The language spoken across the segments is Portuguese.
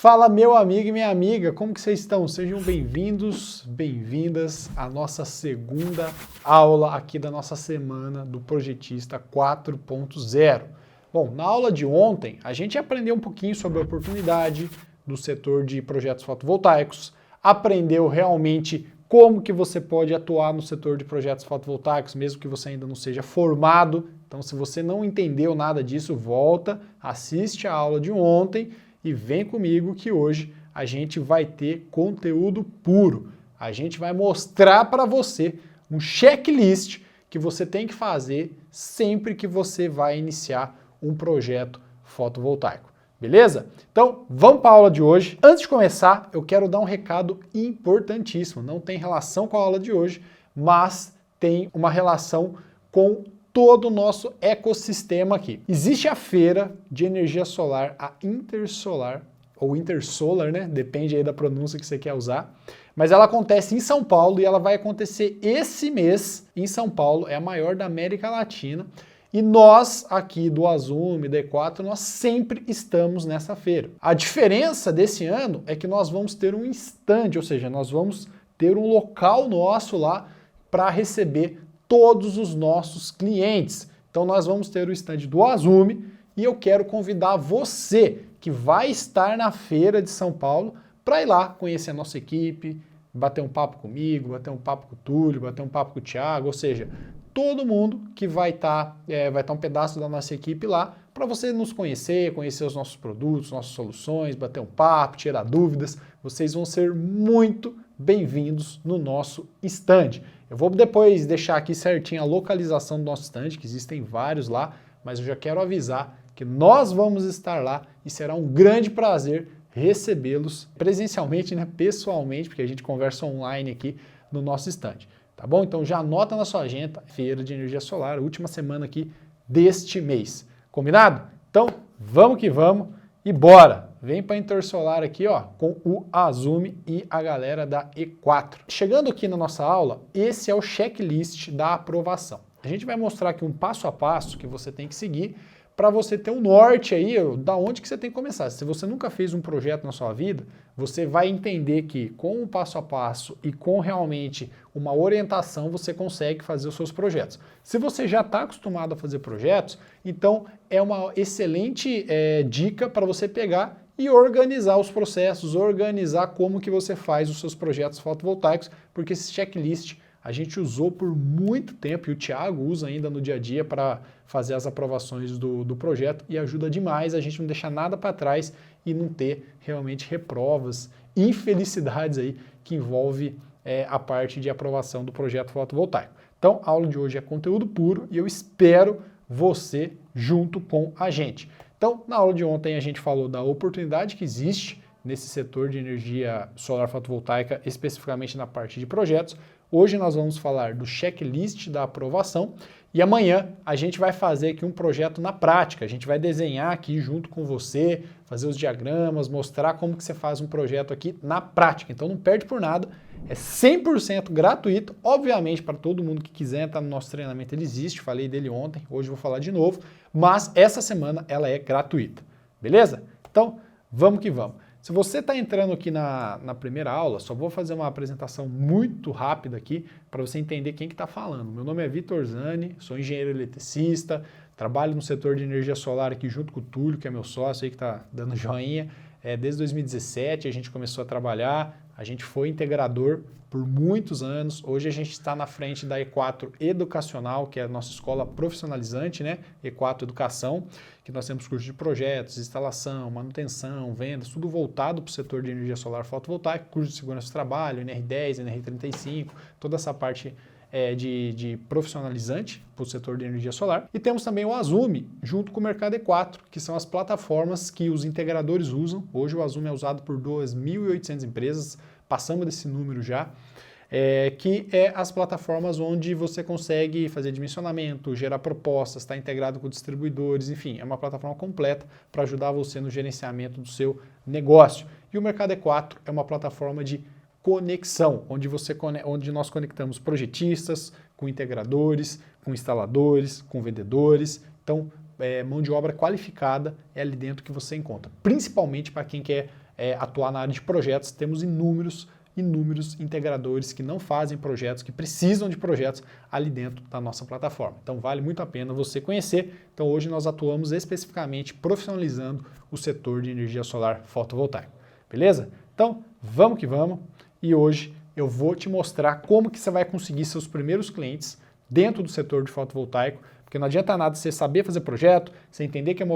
Fala meu amigo e minha amiga, como que vocês estão? Sejam bem-vindos, bem-vindas à nossa segunda aula aqui da nossa semana do Projetista 4.0. Bom, na aula de ontem a gente aprendeu um pouquinho sobre a oportunidade do setor de projetos fotovoltaicos, aprendeu realmente como que você pode atuar no setor de projetos fotovoltaicos, mesmo que você ainda não seja formado. Então, se você não entendeu nada disso, volta, assiste a aula de ontem e vem comigo que hoje a gente vai ter conteúdo puro. A gente vai mostrar para você um checklist que você tem que fazer sempre que você vai iniciar um projeto fotovoltaico. Beleza? Então, vamos para a aula de hoje. Antes de começar, eu quero dar um recado importantíssimo. Não tem relação com a aula de hoje, mas tem uma relação com todo o nosso ecossistema aqui. Existe a feira de energia solar, a Intersolar, ou Intersolar, né? Depende aí da pronúncia que você quer usar. Mas ela acontece em São Paulo e ela vai acontecer esse mês em São Paulo. É a maior da América Latina. E nós, aqui do Azume, da E4, nós sempre estamos nessa feira. A diferença desse ano é que nós vamos ter um stand, ou seja, nós vamos ter um local nosso lá para receber todos os nossos clientes. Então nós vamos ter o stand do Azume e eu quero convidar você que vai estar na feira de São Paulo para ir lá conhecer a nossa equipe, bater um papo comigo, bater um papo com o Túlio, bater um papo com o Thiago, ou seja, todo mundo que vai estar um pedaço da nossa equipe lá para você nos conhecer, conhecer os nossos produtos, nossas soluções, bater um papo, tirar dúvidas. Vocês vão ser muito bem-vindos no nosso stand. Eu vou depois deixar aqui certinho a localização do nosso stand, que existem vários lá, mas eu já quero avisar que nós vamos estar lá e será um grande prazer recebê-los presencialmente, né, pessoalmente, porque a gente conversa online aqui no nosso stand. Tá bom? Então já anota na sua agenda, Feira de Energia Solar, última semana aqui deste mês. Combinado? Então, vamos que vamos e bora! Vem para a Intersolar aqui, ó, com o Azume e a galera da E4. Chegando aqui na nossa aula, esse é o checklist da aprovação. A gente vai mostrar aqui um passo a passo que você tem que seguir para você ter um norte aí, da onde que você tem que começar. Se você nunca fez um projeto na sua vida, você vai entender que com o passo a passo e com realmente uma orientação, você consegue fazer os seus projetos. Se você já está acostumado a fazer projetos, então é uma excelente dica para você pegar e organizar os processos, organizar como que você faz os seus projetos fotovoltaicos, porque esse checklist a gente usou por muito tempo e o Thiago usa ainda no dia a dia para fazer as aprovações do projeto e ajuda demais a gente não deixar nada para trás e não ter realmente reprovas, infelicidades aí que envolve a parte de aprovação do projeto fotovoltaico. Então a aula de hoje é conteúdo puro e eu espero você junto com a gente. Então na aula de ontem a gente falou da oportunidade que existe nesse setor de energia solar fotovoltaica, especificamente na parte de projetos. Hoje nós vamos falar do checklist da aprovação e amanhã a gente vai fazer aqui um projeto na prática. A gente vai desenhar aqui junto com você, fazer os diagramas, mostrar como que você faz um projeto aqui na prática. Então não perde por nada, é 100% gratuito. Obviamente para todo mundo que quiser entrar no nosso treinamento ele existe, falei dele ontem, hoje eu vou falar de novo, mas essa semana ela é gratuita, beleza? Então vamos que vamos. Se você está entrando aqui na primeira aula, só vou fazer uma apresentação muito rápida aqui para você entender quem que está falando. Meu nome é Vitor Zani, sou engenheiro eletricista, trabalho no setor de energia solar aqui junto com o Túlio, que é meu sócio aí que está dando joinha. Desde 2017 a gente começou a trabalhar, a gente foi integrador por muitos anos. Hoje a gente está na frente da E4 Educacional, que é a nossa escola profissionalizante, né? E4 Educação, que nós temos cursos de projetos, instalação, manutenção, vendas, tudo voltado para o setor de energia solar fotovoltaica, curso de segurança do trabalho, NR10, NR35, toda essa parte de profissionalizante para o setor de energia solar. E temos também o Azume, junto com o Mercado E4, que são as plataformas que os integradores usam. Hoje o Azume é usado por 2.800 empresas, passamos desse número já, que é as plataformas onde você consegue fazer dimensionamento, gerar propostas, está integrado com distribuidores, enfim, é uma plataforma completa para ajudar você no gerenciamento do seu negócio. E o Mercado E4 é uma plataforma de conexão, onde nós conectamos projetistas com integradores, com instaladores, com vendedores. Então, mão de obra qualificada é ali dentro que você encontra, principalmente para quem quer atuar na área de projetos. Temos inúmeros integradores que não fazem projetos, que precisam de projetos ali dentro da nossa plataforma. Então vale muito a pena você conhecer. Então hoje nós atuamos especificamente profissionalizando o setor de energia solar fotovoltaica. Beleza? Então vamos que vamos. E hoje eu vou te mostrar como que você vai conseguir seus primeiros clientes dentro do setor de fotovoltaico, porque não adianta nada você saber fazer projeto, você entender que é uma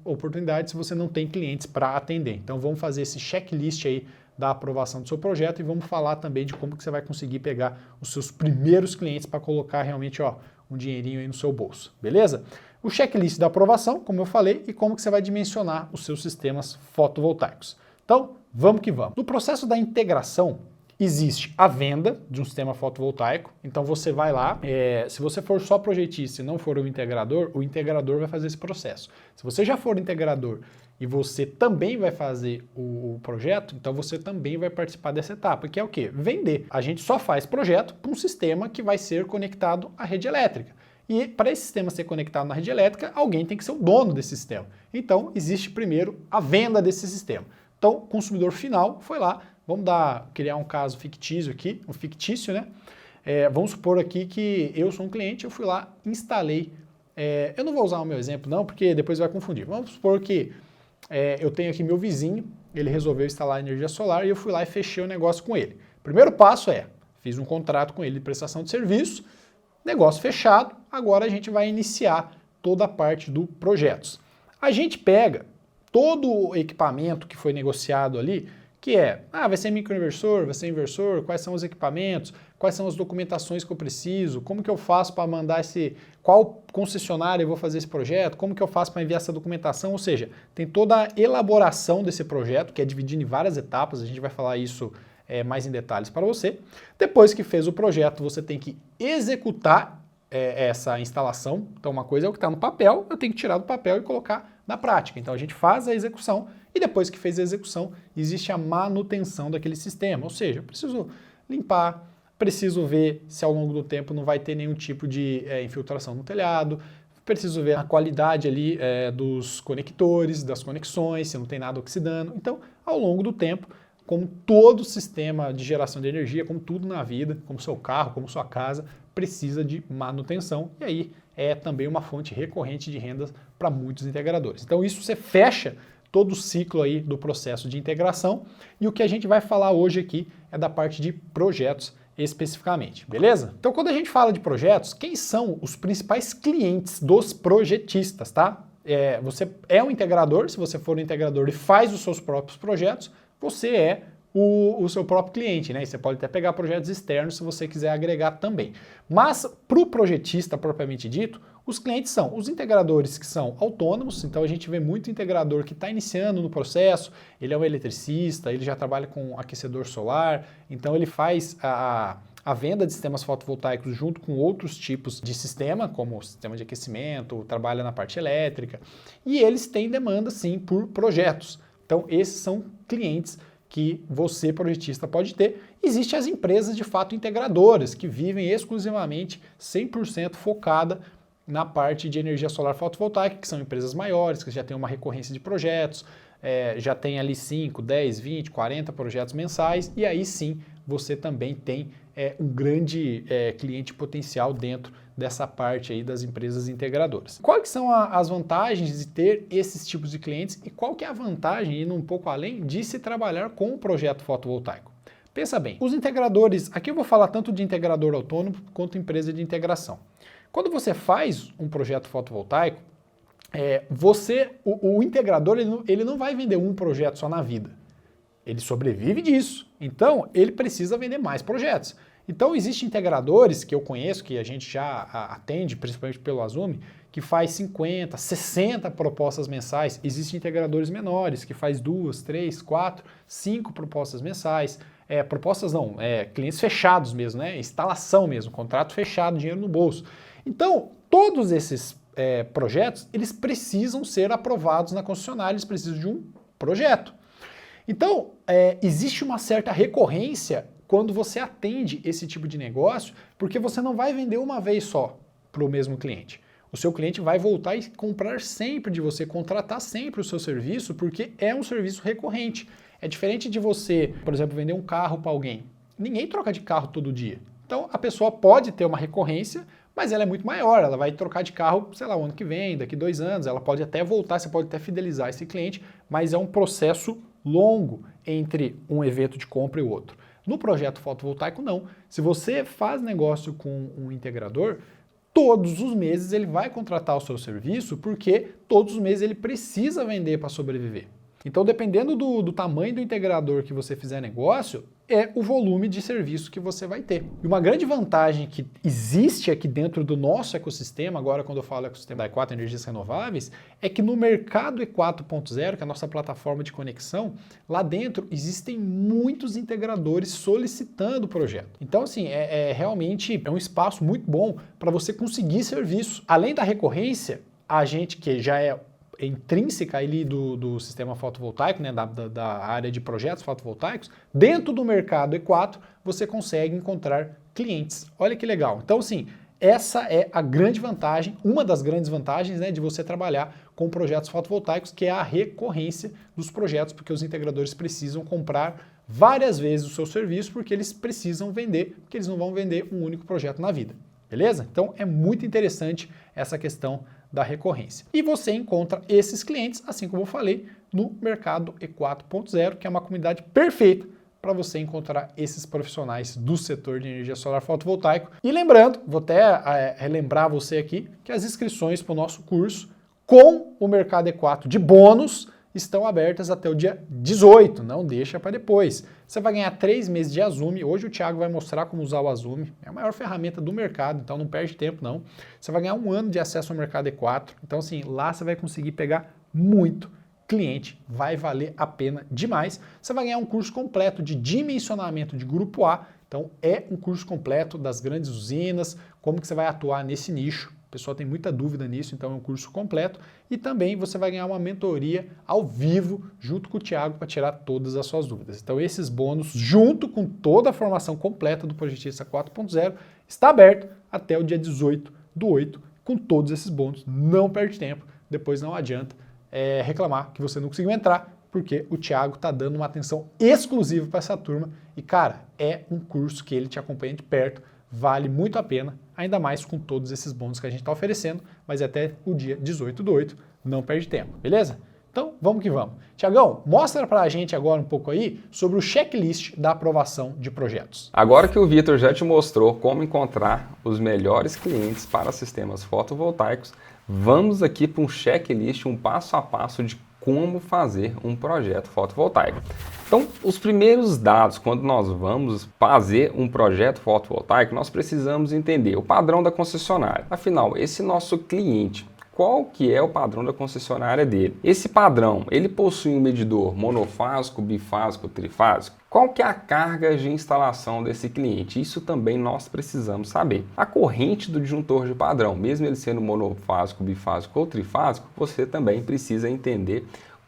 oportunidade se você não tem clientes para atender. Então vamos fazer esse checklist aí da aprovação do seu projeto e vamos falar também de como que você vai conseguir pegar os seus primeiros clientes para colocar realmente um dinheirinho aí no seu bolso, beleza? O checklist da aprovação, como eu falei, e como que você vai dimensionar os seus sistemas fotovoltaicos. Então, vamos que vamos. No processo da integração, existe a venda de um sistema fotovoltaico, então você vai lá, se você for só projetista e não for o integrador vai fazer esse processo. Se você já for integrador e você também vai fazer o projeto, então você também vai participar dessa etapa, que é o quê? Vender. A gente só faz projeto para um sistema que vai ser conectado à rede elétrica. E para esse sistema ser conectado na rede elétrica, alguém tem que ser o dono desse sistema. Então, existe primeiro a venda desse sistema. Então, o consumidor final foi lá, vamos criar um caso fictício aqui, um fictício, né? Vamos supor aqui que eu sou um cliente, eu fui lá, instalei, eu não vou usar o meu exemplo não, porque depois vai confundir. Vamos supor que eu tenho aqui meu vizinho, ele resolveu instalar energia solar e eu fui lá e fechei o negócio com ele. Primeiro passo fiz um contrato com ele de prestação de serviço, negócio fechado, agora a gente vai iniciar toda a parte do projetos. A gente pega todo o equipamento que foi negociado ali, que vai ser microinversor, vai ser inversor, quais são os equipamentos, quais são as documentações que eu preciso, como que eu faço para mandar qual concessionária eu vou fazer esse projeto, como que eu faço para enviar essa documentação, ou seja, tem toda a elaboração desse projeto, que é dividido em várias etapas, a gente vai falar isso mais em detalhes para você. Depois que fez o projeto, você tem que executar essa instalação, então uma coisa é o que está no papel, eu tenho que tirar do papel e colocar na prática. Então a gente faz a execução e depois que fez a execução, existe a manutenção daquele sistema, ou seja, eu preciso limpar, preciso ver se ao longo do tempo não vai ter nenhum tipo de infiltração no telhado, preciso ver a qualidade ali dos conectores, das conexões, se não tem nada oxidando. Então, ao longo do tempo, como todo sistema de geração de energia, como tudo na vida, como seu carro, como sua casa, precisa de manutenção e aí é também uma fonte recorrente de rendas para muitos integradores. Então isso você fecha todo o ciclo aí do processo de integração e o que a gente vai falar hoje aqui é da parte de projetos especificamente, beleza? Então quando a gente fala de projetos, quem são os principais clientes dos projetistas, tá? Você é um integrador, se você for um integrador e faz os seus próprios projetos, você é o seu próprio cliente, né? E você pode até pegar projetos externos se você quiser agregar também. Mas para o projetista propriamente dito, os clientes são os integradores que são autônomos, então a gente vê muito integrador que está iniciando no processo, ele é um eletricista, ele já trabalha com aquecedor solar, então ele faz a venda de sistemas fotovoltaicos junto com outros tipos de sistema, como o sistema de aquecimento, trabalha na parte elétrica, e eles têm demanda sim por projetos. Então esses são clientes que você, projetista, pode ter. Existem as empresas de fato integradoras, que vivem exclusivamente 100% focada na parte de energia solar fotovoltaica, que são empresas maiores, que já têm uma recorrência de projetos, já tem ali 5, 10, 20, 40 projetos mensais, e aí sim você também tem um grande cliente potencial dentro dessa parte aí das empresas integradoras. Quais são as vantagens de ter esses tipos de clientes e qual que é a vantagem, indo um pouco além, de se trabalhar com um projeto fotovoltaico? Pensa bem, os integradores, aqui eu vou falar tanto de integrador autônomo quanto empresa de integração. Quando você faz um projeto fotovoltaico, o integrador ele não vai vender um projeto só na vida. Ele sobrevive disso. Então, ele precisa vender mais projetos. Então, existem integradores que eu conheço, que a gente já atende, principalmente pelo Azumi, que faz 50, 60 propostas mensais. Existem integradores menores, que faz 2, 3, 4, 5 propostas mensais. Clientes fechados mesmo, né? Instalação mesmo, contrato fechado, dinheiro no bolso. Então, todos esses projetos, eles precisam ser aprovados na concessionária, eles precisam de um projeto. Então, existe uma certa recorrência quando você atende esse tipo de negócio, porque você não vai vender uma vez só para o mesmo cliente. O seu cliente vai voltar e comprar sempre de você, contratar sempre o seu serviço, porque é um serviço recorrente. É diferente de você, por exemplo, vender um carro para alguém. Ninguém troca de carro todo dia. Então a pessoa pode ter uma recorrência, mas ela é muito maior, ela vai trocar de carro, sei lá, o ano que vem, daqui 2 anos, ela pode até voltar, você pode até fidelizar esse cliente, mas é um processo longo entre um evento de compra e o outro. No projeto fotovoltaico, não. Se você faz negócio com um integrador, todos os meses ele vai contratar o seu serviço, porque todos os meses ele precisa vender para sobreviver. Então, dependendo do tamanho do integrador que você fizer negócio, é o volume de serviço que você vai ter. E uma grande vantagem que existe aqui dentro do nosso ecossistema, agora quando eu falo ecossistema da E4 Energias Renováveis, é que no mercado E4.0, que é a nossa plataforma de conexão, lá dentro existem muitos integradores solicitando o projeto. Então, assim, realmente um espaço muito bom para você conseguir serviço. Além da recorrência, a gente que já é intrínseca ali do sistema fotovoltaico, né, da área de projetos fotovoltaicos, dentro do mercado E4 você consegue encontrar clientes. Olha que legal. Então, assim, essa é a grande vantagem, uma das grandes vantagens, né, de você trabalhar com projetos fotovoltaicos, que é a recorrência dos projetos, porque os integradores precisam comprar várias vezes o seu serviço, porque eles precisam vender, porque eles não vão vender um único projeto na vida. Beleza? Então é muito interessante essa questão da recorrência. E você encontra esses clientes, assim como eu falei, no mercado E4.0, que é uma comunidade perfeita para você encontrar esses profissionais do setor de energia solar fotovoltaico. E lembrando, vou até relembrar você aqui, que as inscrições para o nosso curso com o mercado E4 de bônus estão abertas até o dia 18, não deixa para depois. Você vai ganhar 3 meses de Azume, hoje o Thiago vai mostrar como usar o Azume, é a maior ferramenta do mercado, então não perde tempo não. Você vai ganhar 1 ano de acesso ao mercado E4, então assim, lá você vai conseguir pegar muito cliente, vai valer a pena demais. Você vai ganhar um curso completo de dimensionamento de grupo A, então é um curso completo das grandes usinas, como que você vai atuar nesse nicho. O pessoal tem muita dúvida nisso, então é um curso completo. E também você vai ganhar uma mentoria ao vivo junto com o Thiago para tirar todas as suas dúvidas. Então esses bônus, junto com toda a formação completa do Projetista 4.0, está aberto até o dia 18/8, com todos esses bônus. Não perde tempo, depois não adianta reclamar que você não conseguiu entrar, porque o Thiago está dando uma atenção exclusiva para essa turma. E cara, é um curso que ele te acompanha de perto, vale muito a pena, ainda mais com todos esses bônus que a gente está oferecendo, mas até o dia 18/8, não perde tempo, beleza? Então, vamos que vamos. Tiagão, mostra pra gente agora um pouco aí sobre o checklist da aprovação de projetos. Agora que o Vitor já te mostrou como encontrar os melhores clientes para sistemas fotovoltaicos, vamos aqui para um checklist, um passo a passo de como fazer um projeto fotovoltaico. Então, os primeiros dados, quando nós vamos fazer um projeto fotovoltaico, nós precisamos entender o padrão da concessionária. Afinal, esse nosso cliente, qual que é o padrão da concessionária dele? Esse padrão, ele possui um medidor monofásico, bifásico, trifásico? Qual que é a carga de instalação desse cliente? Isso também nós precisamos saber. A corrente do disjuntor de padrão, mesmo ele sendo monofásico, bifásico ou trifásico, você também precisa entender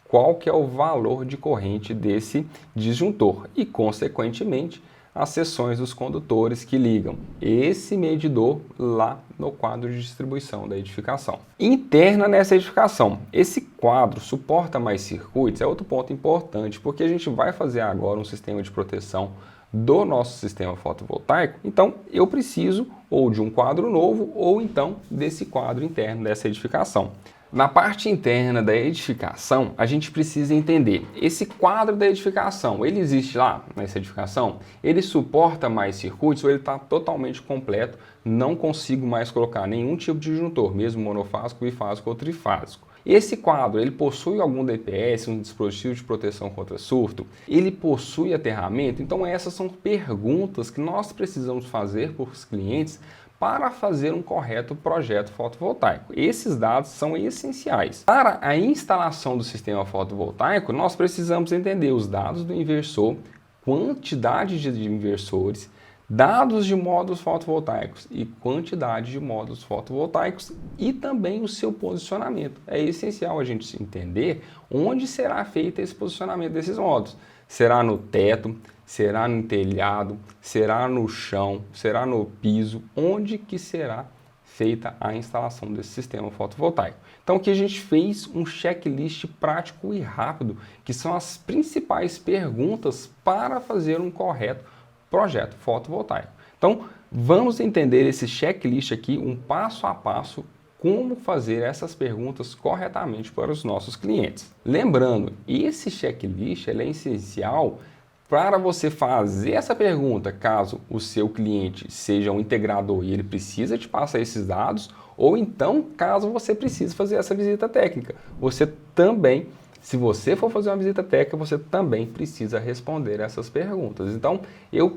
qual que é o valor de corrente desse disjuntor e, consequentemente, as seções dos condutores que ligam esse medidor lá no quadro de distribuição da edificação. Interna nessa edificação, esse quadro suporta mais circuitos? É outro ponto importante, porque a gente vai fazer agora um sistema de proteção do nosso sistema fotovoltaico, então eu preciso ou de um quadro novo ou então desse quadro interno dessa edificação. Na parte interna da edificação, a gente precisa entender, esse quadro da edificação, ele existe lá nessa edificação? Ele suporta mais circuitos ou ele está totalmente completo? Não consigo mais colocar nenhum tipo de disjuntor, mesmo monofásico, bifásico ou trifásico. Esse quadro, ele possui algum DPS, um dispositivo de proteção contra surto? Ele possui aterramento? Então essas são perguntas que nós precisamos fazer para os clientes para fazer um correto projeto fotovoltaico. Esses dados são essenciais. Para a instalação do sistema fotovoltaico, nós precisamos entender os dados do inversor, quantidade de inversores, dados de módulos fotovoltaicos e quantidade de módulos fotovoltaicos e também o seu posicionamento. É essencial a gente entender onde será feito esse posicionamento desses módulos. Será no teto? Será no telhado? Será no chão? Será no piso? Onde que será feita a instalação desse sistema fotovoltaico. Então aqui a gente fez um checklist prático e rápido, que são as principais perguntas para fazer um correto projeto fotovoltaico. Então vamos entender esse checklist aqui, um passo a passo, como fazer essas perguntas corretamente para os nossos clientes. Lembrando, esse checklist ele é essencial para você fazer essa pergunta caso o seu cliente seja um integrador e ele precisa te passar esses dados, ou então caso você precise fazer essa visita técnica. Você também, se você for fazer uma visita técnica, você também precisa responder essas perguntas. Então, eu,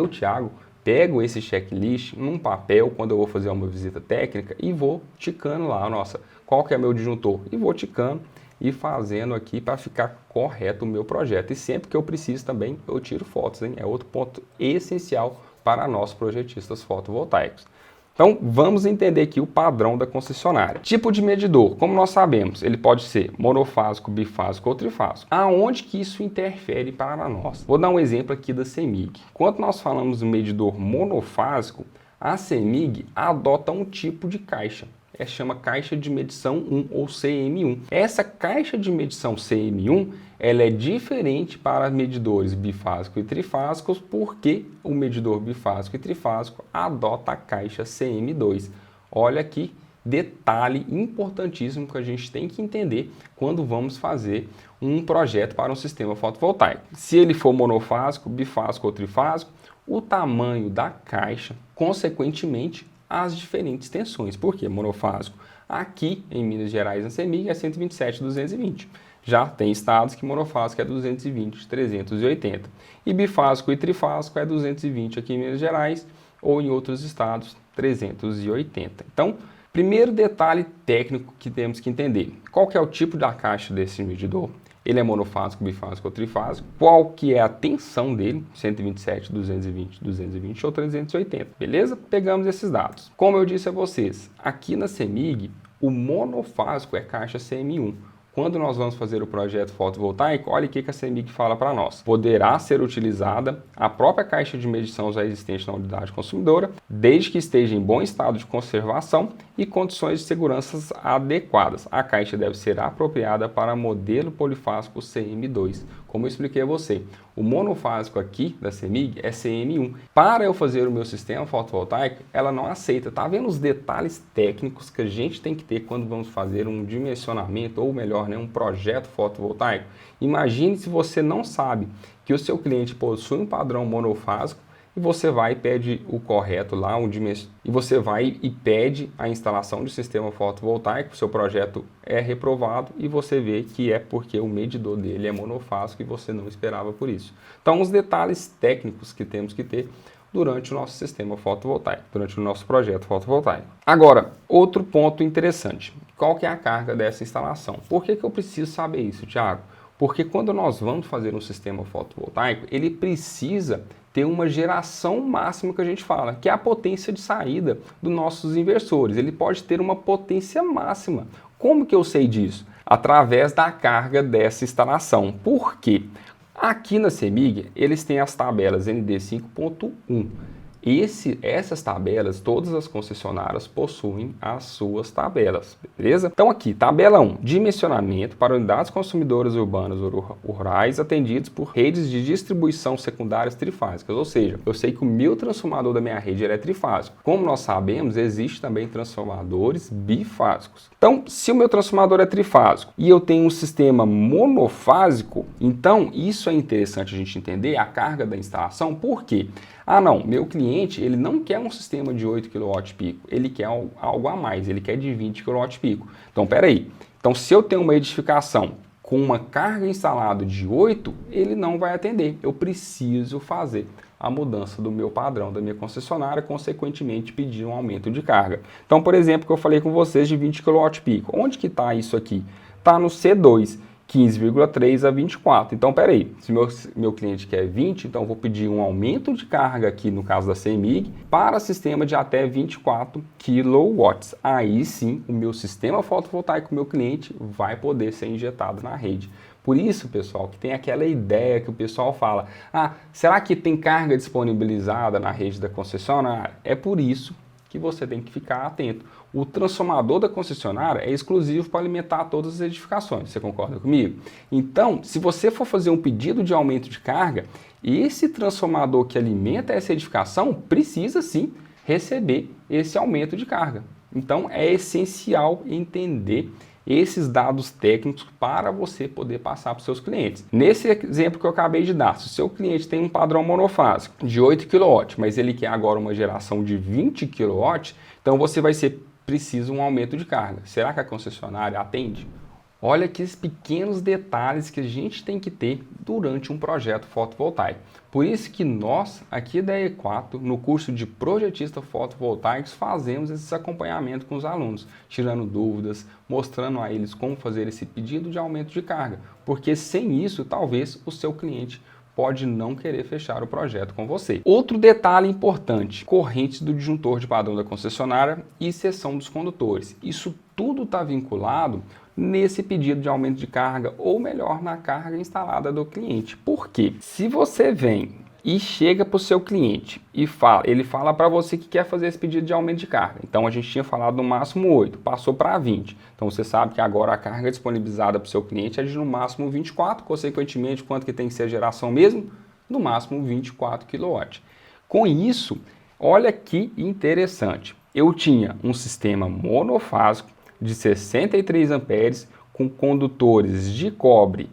Thiago, pego esse checklist num papel quando eu vou fazer uma visita técnica e vou ticando lá, nossa, qual que é meu disjuntor? E vou ticando e fazendo aqui para ficar correto o meu projeto. E sempre que eu preciso também, eu tiro fotos, hein? É outro ponto essencial para nós projetistas fotovoltaicos. Então, vamos entender aqui o padrão da concessionária. Tipo de medidor, como nós sabemos, ele pode ser monofásico, bifásico ou trifásico. Aonde que isso interfere para nós? Vou dar um exemplo aqui da CEMIG. Quando nós falamos do medidor monofásico, a CEMIG adota um tipo de caixa. Chama caixa de medição 1 ou CM1. Essa caixa de medição CM1 ela é diferente para medidores bifásicos e trifásicos, porque o medidor bifásico e trifásico adota a caixa CM2. Olha aqui, detalhe importantíssimo que a gente tem que entender quando vamos fazer um projeto para um sistema fotovoltaico. Se ele for monofásico, bifásico ou trifásico, o tamanho da caixa, consequentemente, as diferentes tensões. Por quê? Monofásico aqui em Minas Gerais, na CEMIG, é 127/220. Já tem estados que monofásico é 220/380. E bifásico e trifásico é 220 aqui em Minas Gerais ou em outros estados 380. Então, primeiro detalhe técnico que temos que entender. Qual que é o tipo da caixa desse medidor? Ele é monofásico, bifásico ou trifásico? Qual que é a tensão dele? 127, 220, 220 ou 380, beleza? Pegamos esses dados. Como eu disse a vocês, aqui na CEMIG, o monofásico é caixa CM1. Quando nós vamos fazer o projeto fotovoltaico, olha o que a CEMIG fala para nós. Poderá ser utilizada a própria caixa de medição já existente na unidade consumidora, desde que esteja em bom estado de conservação e condições de segurança adequadas. A caixa deve ser apropriada para modelo polifásico CM2. Como eu expliquei a você, o monofásico aqui da CEMIG é CM1. Para eu fazer o meu sistema fotovoltaico, ela não aceita. Tá vendo os detalhes técnicos que a gente tem que ter quando vamos fazer um dimensionamento, ou melhor, um projeto fotovoltaico? Imagine se você não sabe que o seu cliente possui um padrão monofásico e você vai e pede o correto lá, e você vai e pede a instalação de sistema fotovoltaico, o seu projeto é reprovado e você vê que é porque o medidor dele é monofásico e você não esperava por isso. Então, os detalhes técnicos que temos que ter durante o nosso sistema fotovoltaico, durante o nosso projeto fotovoltaico. Agora, outro ponto interessante, qual que é a carga dessa instalação? Por que eu preciso saber isso, Thiago? Porque quando nós vamos fazer um sistema fotovoltaico, ele precisa ter uma geração máxima que a gente fala, que é a potência de saída dos nossos inversores. Ele pode ter uma potência máxima. Como que eu sei disso? Através da carga dessa instalação. Por quê? Aqui na CEMIG, eles têm as tabelas ND 5.1. Essas tabelas, todas as concessionárias possuem as suas tabelas, beleza? Então aqui, tabela 1, dimensionamento para unidades consumidoras urbanas ou rurais atendidos por redes de distribuição secundárias trifásicas, ou seja, eu sei que o meu transformador da minha rede é trifásico. Como nós sabemos, existe também transformadores bifásicos. Então, se o meu transformador é trifásico e eu tenho um sistema monofásico, então isso é interessante a gente entender a carga da instalação. Por quê? Ah não, meu cliente ele não quer um sistema de 8 kW, ele quer algo a mais, ele quer de 20 kW. Então peraí, então se eu tenho uma edificação com uma carga instalada de 8, ele não vai atender, eu preciso fazer a mudança do meu padrão, da minha concessionária, consequentemente pedir um aumento de carga. Então, por exemplo, que eu falei com vocês de 20 kW, onde que está isso aqui? Está no C2, 15,3 a 24. Então, peraí, se meu cliente quer 20, então eu vou pedir um aumento de carga aqui, no caso da CEMIG, para sistema de até 24 kW. Aí sim, o meu sistema fotovoltaico, meu cliente, vai poder ser injetado na rede. Por isso, pessoal, que tem aquela ideia que o pessoal fala, será que tem carga disponibilizada na rede da concessionária? É por isso que você tem que ficar atento. O transformador da concessionária é exclusivo para alimentar todas as edificações, você concorda comigo? Então, se você for fazer um pedido de aumento de carga, esse transformador que alimenta essa edificação precisa sim receber esse aumento de carga. Então, é essencial entender esses dados técnicos para você poder passar para os seus clientes. Nesse exemplo que eu acabei de dar, se o seu cliente tem um padrão monofásico de 8 kW, mas ele quer agora uma geração de 20 kW, então você vai ser preciso um aumento de carga. Será que a concessionária atende? Olha que pequenos detalhes que a gente tem que ter durante um projeto fotovoltaico. Por isso que nós, aqui da E4, no curso de projetista fotovoltaicos, fazemos esse acompanhamento com os alunos, tirando dúvidas, mostrando a eles como fazer esse pedido de aumento de carga, porque sem isso, talvez o seu cliente pode não querer fechar o projeto com você. Outro detalhe importante, correntes do disjuntor de padrão da concessionária e seção dos condutores. Isso tudo está vinculado nesse pedido de aumento de carga, ou melhor, na carga instalada do cliente. Por quê? Se você vem e chega para o seu cliente e ele fala para você que quer fazer esse pedido de aumento de carga. Então a gente tinha falado no máximo 8, passou para 20. Então você sabe que agora a carga disponibilizada para o seu cliente é de no máximo 24, consequentemente quanto que tem que ser a geração mesmo? No máximo 24 kW. Com isso, olha que interessante. Eu tinha um sistema monofásico de 63 amperes com condutores de cobre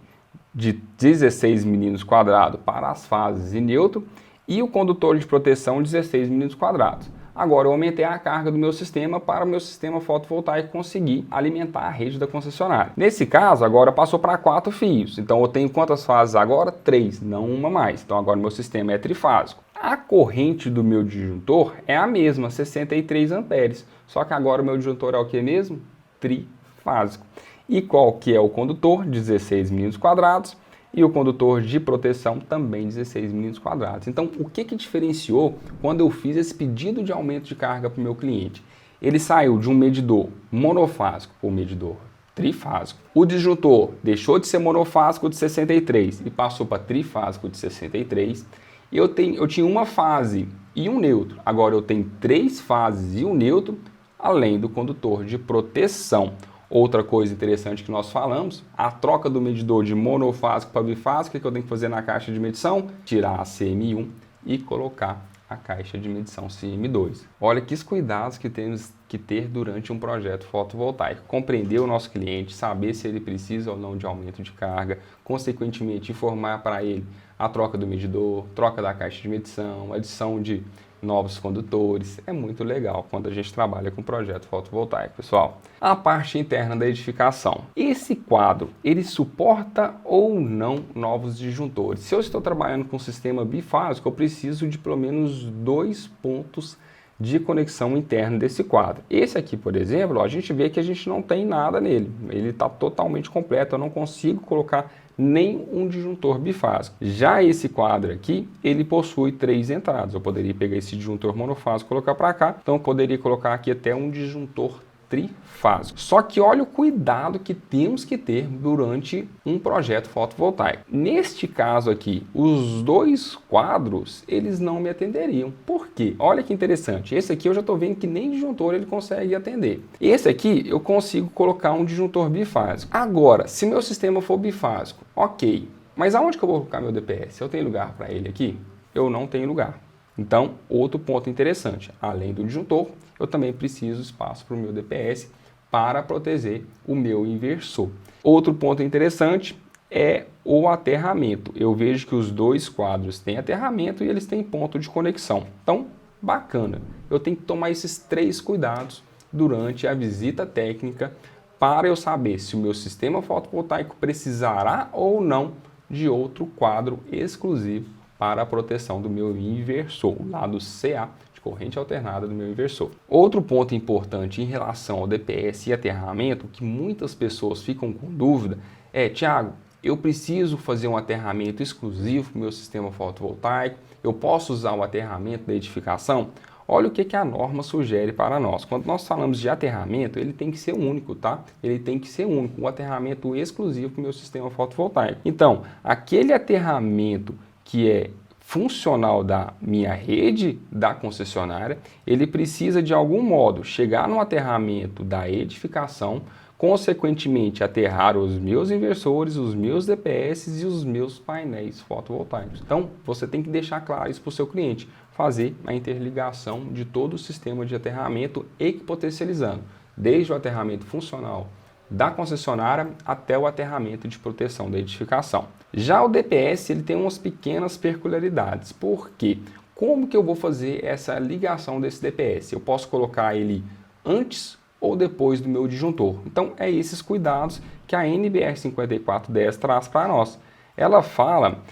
de 16 milímetros quadrados para as fases e neutro e o condutor de proteção 16 milímetros quadrados. Agora eu aumentei a carga do meu sistema para o meu sistema fotovoltaico conseguir alimentar a rede da concessionária. Nesse caso, agora passou para 4 fios. Então eu tenho quantas fases agora? 3, não uma mais. Então agora meu sistema é trifásico. A corrente do meu disjuntor é a mesma, 63 amperes. Só que agora o meu disjuntor é o que mesmo? Trifásico. E qual que é o condutor? 16 milímetros quadrados. E o condutor de proteção também 16 milímetros quadrados. Então, o que diferenciou quando eu fiz esse pedido de aumento de carga para o meu cliente? Ele saiu de um medidor monofásico para um medidor trifásico. O disjuntor deixou de ser monofásico de 63 e passou para trifásico de 63. Eu tinha uma fase e um neutro. Agora eu tenho 3 fases e um neutro, além do condutor de proteção. Outra coisa interessante que nós falamos, a troca do medidor de monofásico para bifásico, o que eu tenho que fazer na caixa de medição? Tirar a CM1 e colocar a caixa de medição CM2. Olha que cuidados que temos que ter durante um projeto fotovoltaico. Compreender o nosso cliente, saber se ele precisa ou não de aumento de carga, consequentemente informar para ele a troca do medidor, troca da caixa de medição, adição de novos condutores. É muito legal quando a gente trabalha com projeto fotovoltaico, pessoal. A parte interna da edificação. Esse quadro, ele suporta ou não novos disjuntores? Se eu estou trabalhando com sistema bifásico, eu preciso de pelo menos 2 pontos de conexão interna desse quadro. Esse aqui, por exemplo, a gente vê que a gente não tem nada nele. Ele está totalmente completo, eu não consigo colocar nem um disjuntor bifásico. Já esse quadro aqui, ele possui 3 entradas. Eu poderia pegar esse disjuntor monofásico e colocar para cá, então eu poderia colocar aqui até um disjuntor trifásico. Só que olha o cuidado que temos que ter durante um projeto fotovoltaico. Neste caso aqui, os 2 quadros, eles não me atenderiam. Por quê? Olha que interessante. Esse aqui eu já estou vendo que nem disjuntor ele consegue atender. Esse aqui eu consigo colocar um disjuntor bifásico. Agora, se meu sistema for bifásico, ok. Mas aonde que eu vou colocar meu DPS? Eu tenho lugar para ele aqui? Eu não tenho lugar. Então, outro ponto interessante, além do disjuntor, eu também preciso de espaço para o meu DPS para proteger o meu inversor. Outro ponto interessante é o aterramento. Eu vejo que os 2 quadros têm aterramento e eles têm ponto de conexão. Então, bacana. Eu tenho que tomar esses 3 cuidados durante a visita técnica para eu saber se o meu sistema fotovoltaico precisará ou não de outro quadro exclusivo para a proteção do meu inversor, o lado CA, de corrente alternada do meu inversor. Outro ponto importante em relação ao DPS e aterramento, que muitas pessoas ficam com dúvida, é: Thiago, eu preciso fazer um aterramento exclusivo para o meu sistema fotovoltaico? Eu posso usar o aterramento da edificação? Olha o que a norma sugere para nós. Quando nós falamos de aterramento, ele tem que ser único, tá? Ele tem que ser único, um aterramento exclusivo para o meu sistema fotovoltaico. Então, aquele aterramento que é funcional da minha rede da concessionária, ele precisa de algum modo chegar no aterramento da edificação, consequentemente aterrar os meus inversores, os meus DPS e os meus painéis fotovoltaicos. Então, você tem que deixar claro isso para o seu cliente, fazer a interligação de todo o sistema de aterramento equipotencializando, desde o aterramento funcional da concessionária até o aterramento de proteção da edificação. Já o DPS ele tem umas pequenas peculiaridades. Por quê? Como que eu vou fazer essa ligação desse DPS? Eu posso colocar ele antes ou depois do meu disjuntor. Então, é esses cuidados que a NBR 5410 traz para nós. Ela fala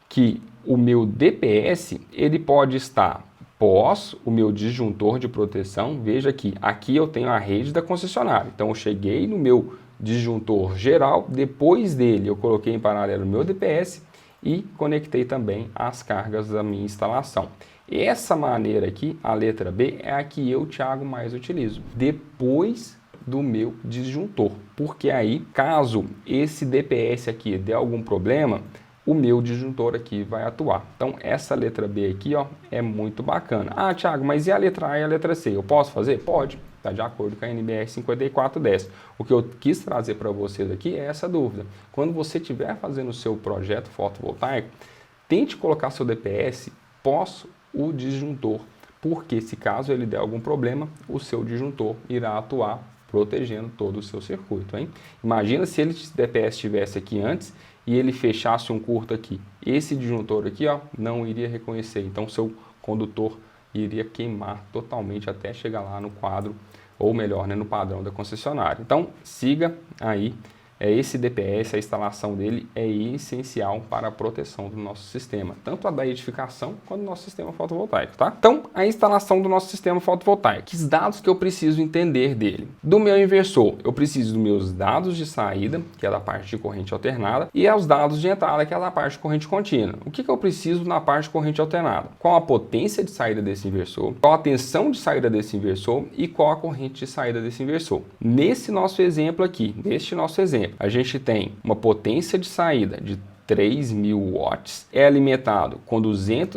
que o meu DPS ele pode estar pós o meu disjuntor de proteção. Veja que aqui eu tenho a rede da concessionária. Então, eu cheguei no meu disjuntor geral, depois dele eu coloquei em paralelo o meu DPS e conectei também as cargas da minha instalação. Essa maneira aqui, a letra B, é a que eu, Thiago, mais utilizo, depois do meu disjuntor, porque aí, caso esse DPS aqui dê algum problema, o meu disjuntor aqui vai atuar. Então, essa letra B aqui, ó, é muito bacana. Ah, Thiago, mas e a letra A e a letra C? Eu posso fazer? Pode, tá de acordo com a NBR 5410. O que eu quis trazer para vocês aqui é essa dúvida. Quando você estiver fazendo o seu projeto fotovoltaico, tente colocar seu DPS pós o disjuntor, porque se caso ele der algum problema, o seu disjuntor irá atuar protegendo todo o seu circuito, hein? Imagina se ele DPS estivesse aqui antes e ele fechasse um curto aqui. Esse disjuntor aqui, ó, não iria reconhecer, então seu condutor iria queimar totalmente até chegar lá no quadro, ou melhor, né, no padrão da concessionária. Então, siga aí. Esse DPS, a instalação dele é essencial para a proteção do nosso sistema, tanto a da edificação quanto do nosso sistema fotovoltaico, tá? Então, a instalação do nosso sistema fotovoltaico. Que dados que eu preciso entender dele? Do meu inversor, eu preciso dos meus dados de saída, que é da parte de corrente alternada, e os dados de entrada, que é da parte de corrente contínua. O que eu preciso na parte de corrente alternada? Qual a potência de saída desse inversor, qual a tensão de saída desse inversor e qual a corrente de saída desse inversor. Nesse nosso exemplo aqui, a gente tem uma potência de saída de 3.000 watts, é alimentado com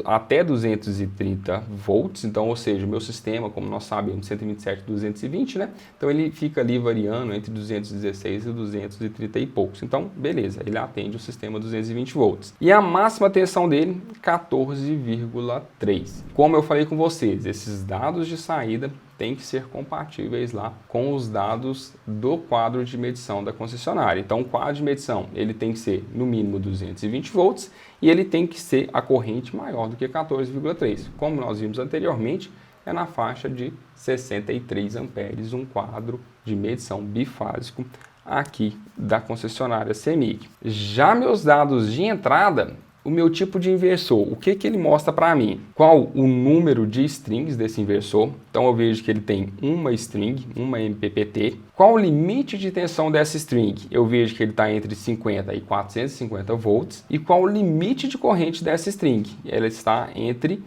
até 230 volts, então, ou seja, o meu sistema, como nós sabemos, 127 e 220, né? Então, ele fica ali variando entre 216 e 230 e poucos. Então, beleza, ele atende o sistema 220 volts. E a máxima tensão dele, 14,3. Como eu falei com vocês, esses dados de saída tem que ser compatíveis lá com os dados do quadro de medição da concessionária. Então, o quadro de medição ele tem que ser no mínimo 220 volts e ele tem que ser a corrente maior do que 14,3. Como nós vimos anteriormente, é na faixa de 63 amperes, um quadro de medição bifásico aqui da concessionária CEMIG. Já meus dados de entrada, o meu tipo de inversor, o que ele mostra para mim? Qual o número de strings desse inversor? Então eu vejo que ele tem uma string, uma MPPT. Qual o limite de tensão dessa string? Eu vejo que ele está entre 50 e 450 volts. E qual o limite de corrente dessa string? Ela está entre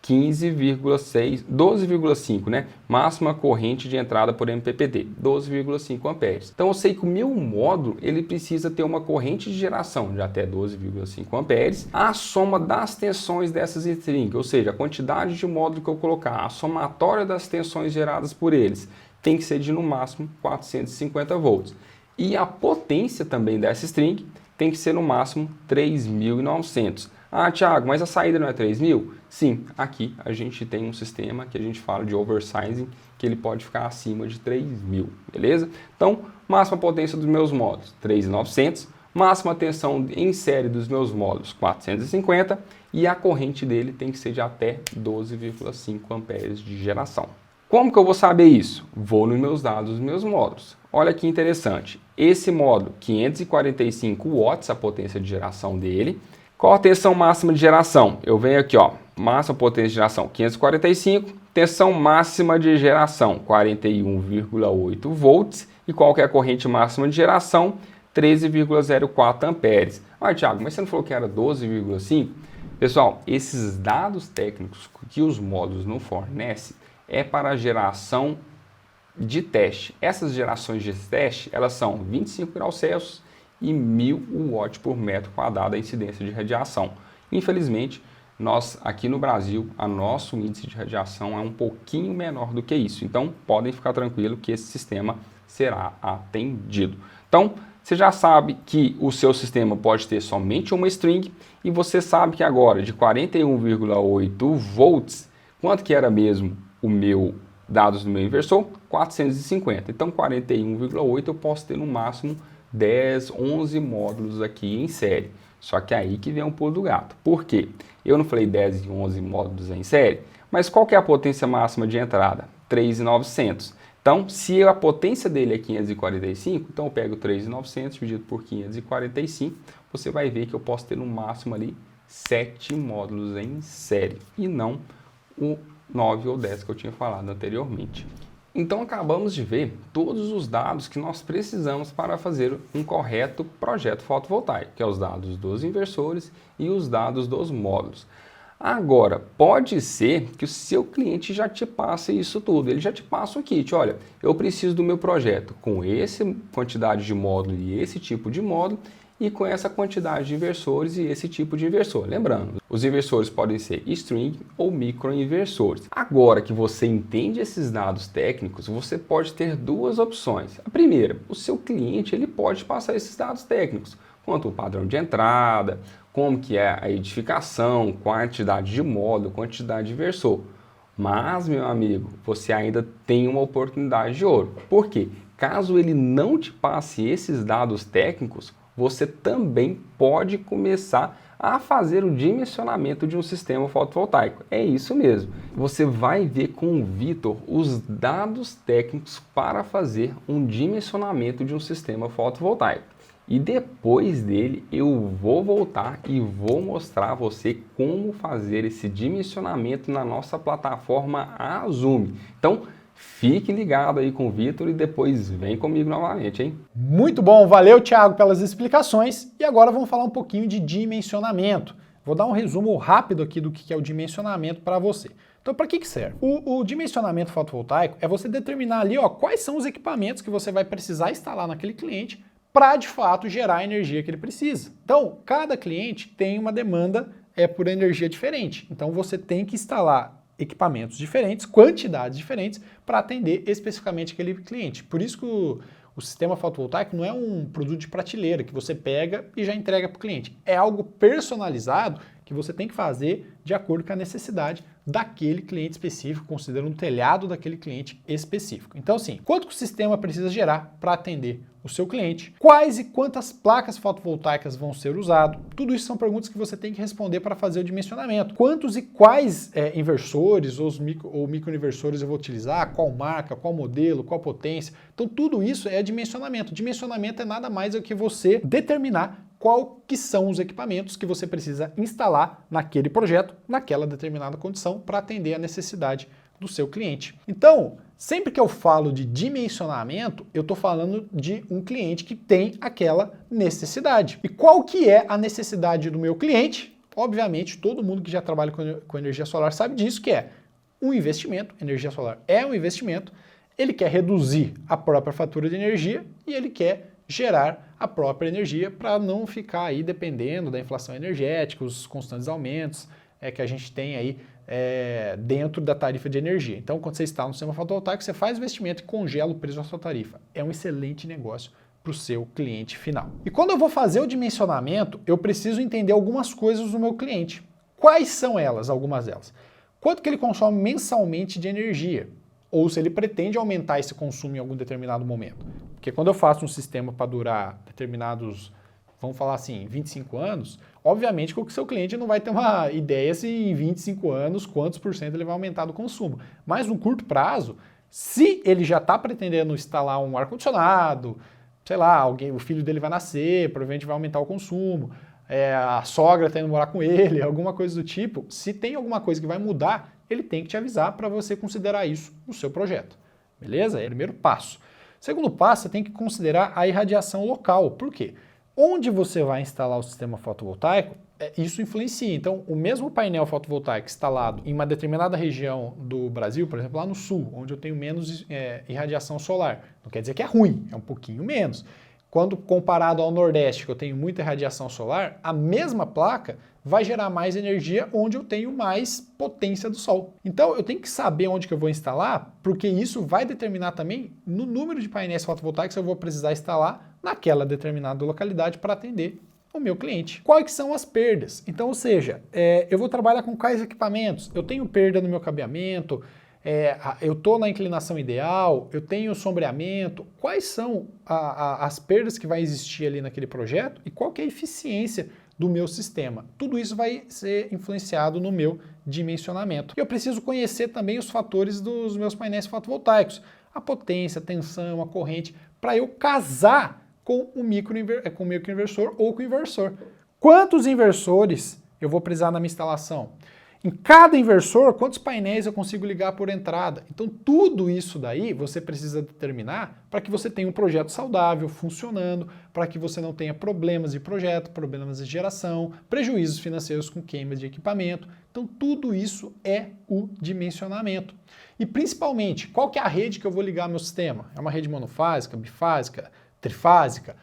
15,6, 12,5, né? Máxima corrente de entrada por MPPT, 12,5 amperes. Então eu sei que o meu módulo ele precisa ter uma corrente de geração de até 12,5 amperes, a soma das tensões dessas strings, ou seja, a quantidade de módulo que eu colocar, a somatória das tensões geradas por eles, tem que ser de no máximo 450 volts. E a potência também dessa string tem que ser no máximo 3.900. Ah, Thiago, mas a saída não é 3.000? Sim, aqui a gente tem um sistema que a gente fala de oversizing, que ele pode ficar acima de 3.000, beleza? Então, máxima potência dos meus módulos, 3.900, máxima tensão em série dos meus módulos, 450, e a corrente dele tem que ser de até 12,5 amperes de geração. Como que eu vou saber isso? Vou nos meus dados dos meus módulos. Olha que interessante, esse módulo, 545 watts, a potência de geração dele. Qual a tensão máxima de geração? Eu venho aqui, ó, máxima potência de geração 545, tensão máxima de geração 41,8 volts e qual que é a corrente máxima de geração? 13,04 amperes. Ah, Thiago, mas você não falou que era 12,5? Pessoal, esses dados técnicos que os módulos não fornecem é para a geração de teste. Essas gerações de teste, elas são 25 graus Celsius e 1.000 watts por metro quadrado a incidência de radiação. Infelizmente, Nós, aqui no Brasil, o nosso índice de radiação é um pouquinho menor do que isso. Então, podem ficar tranquilos que esse sistema será atendido. Então, você já sabe que o seu sistema pode ter somente uma string e você sabe que agora, de 41,8 volts, quanto que era mesmo o meu dados do meu inversor? 450. Então, 41,8 eu posso ter no máximo 10, 11 módulos aqui em série. Só que aí que vem um pulo do gato. Por quê? Eu não falei 10 e 11 módulos em série, mas qual que é a potência máxima de entrada? 3.900. Então, se a potência dele é 545, então eu pego 3.900 dividido por 545, você vai ver que eu posso ter no máximo ali 7 módulos em série e não o 9 ou 10 que eu tinha falado anteriormente. Então acabamos de ver todos os dados que nós precisamos para fazer um correto projeto fotovoltaico, que é os dados dos inversores e os dados dos módulos. Agora, pode ser que o seu cliente já te passe isso tudo, ele já te passa um kit, olha, eu preciso do meu projeto com essa quantidade de módulo e esse tipo de módulo, e com essa quantidade de inversores e esse tipo de inversor. Lembrando, os inversores podem ser string ou microinversores. Agora que você entende esses dados técnicos, você pode ter duas opções. A primeira, o seu cliente ele pode passar esses dados técnicos, quanto o padrão de entrada, como que é a edificação, quantidade de módulo, quantidade de inversor. Mas, meu amigo, você ainda tem uma oportunidade de ouro. Por quê? Caso ele não te passe esses dados técnicos, você também pode começar a fazer o dimensionamento de um sistema fotovoltaico. É isso mesmo. Você vai ver com o Vitor os dados técnicos para fazer um dimensionamento de um sistema fotovoltaico. E depois dele eu vou voltar e vou mostrar a você como fazer esse dimensionamento na nossa plataforma Azume. Então, fique ligado aí com o Vitor e depois vem comigo novamente, hein? Muito bom, valeu Thiago pelas explicações e agora vamos falar um pouquinho de dimensionamento. Vou dar um resumo rápido aqui do que é o dimensionamento para você. Então, para que serve? O dimensionamento fotovoltaico é você determinar ali quais são os equipamentos que você vai precisar instalar naquele cliente para de fato gerar a energia que ele precisa. Então, cada cliente tem uma demanda por energia diferente. Então, você tem que instalar equipamentos diferentes, quantidades diferentes, para atender especificamente aquele cliente. Por isso que o sistema fotovoltaico não é um produto de prateleira que você pega e já entrega para o cliente. É algo personalizado que você tem que fazer de acordo com a necessidade daquele cliente específico, considerando o telhado daquele cliente específico. Então, assim, quanto que o sistema precisa gerar para atender o seu cliente? Quais e quantas placas fotovoltaicas vão ser usadas? Tudo isso são perguntas que você tem que responder para fazer o dimensionamento. Quantos e quais inversores ou microinversores eu vou utilizar? Qual marca, qual modelo, qual potência? Então, tudo isso é dimensionamento. Dimensionamento é nada mais do que você determinar qual que são os equipamentos que você precisa instalar naquele projeto, naquela determinada condição, para atender a necessidade do seu cliente. Então, sempre que eu falo de dimensionamento, eu estou falando de um cliente que tem aquela necessidade. E qual que é a necessidade do meu cliente? Obviamente, todo mundo que já trabalha com energia solar sabe disso, que é um investimento. Energia solar é um investimento. Ele quer reduzir a própria fatura de energia e ele quer gerar a própria energia para não ficar aí dependendo da inflação energética, os constantes aumentos que a gente tem aí dentro da tarifa de energia. Então, quando você está no sistema fotovoltaico, você faz investimento e congela o preço da sua tarifa. É um excelente negócio para o seu cliente final. E quando eu vou fazer o dimensionamento, eu preciso entender algumas coisas do meu cliente. Quais são elas, algumas delas? Quanto que ele consome mensalmente de energia? Ou se ele pretende aumentar esse consumo em algum determinado momento. Porque quando eu faço um sistema para durar determinados, vamos falar assim, 25 anos, obviamente que o seu cliente não vai ter uma ideia se em 25 anos quantos por cento ele vai aumentar do consumo. Mas no curto prazo, se ele já está pretendendo instalar um ar-condicionado, sei lá, o filho dele vai nascer, provavelmente vai aumentar o consumo, a sogra está indo morar com ele, alguma coisa do tipo, se tem alguma coisa que vai mudar, ele tem que te avisar para você considerar isso no seu projeto. Beleza? É o primeiro passo. Segundo passo, você tem que considerar a irradiação local. Por quê? Onde você vai instalar o sistema fotovoltaico, isso influencia. Então, o mesmo painel fotovoltaico instalado em uma determinada região do Brasil, por exemplo, lá no sul, onde eu tenho menos irradiação solar, não quer dizer que é ruim, é um pouquinho menos. Quando comparado ao Nordeste, que eu tenho muita irradiação solar, a mesma placa vai gerar mais energia onde eu tenho mais potência do sol. Então eu tenho que saber onde que eu vou instalar, porque isso vai determinar também no número de painéis fotovoltaicos que eu vou precisar instalar naquela determinada localidade para atender o meu cliente. Quais são as perdas? Então, ou seja, eu vou trabalhar com quais equipamentos? Eu tenho perda no meu cabeamento, eu estou na inclinação ideal, eu tenho sombreamento. Quais são as perdas que vai existir ali naquele projeto e qual que é a eficiência do meu sistema? Tudo isso vai ser influenciado no meu dimensionamento. Eu preciso conhecer também os fatores dos meus painéis fotovoltaicos, a potência, a tensão, a corrente, para eu casar com o microinversor ou com o inversor. Quantos inversores eu vou precisar na minha instalação? Em cada inversor, quantos painéis eu consigo ligar por entrada? Então, tudo isso daí você precisa determinar para que você tenha um projeto saudável, funcionando, para que você não tenha problemas de projeto, problemas de geração, prejuízos financeiros com queima de equipamento. Então, tudo isso é o dimensionamento. E, principalmente, qual que é a rede que eu vou ligar meu sistema? É uma rede monofásica, bifásica, trifásica?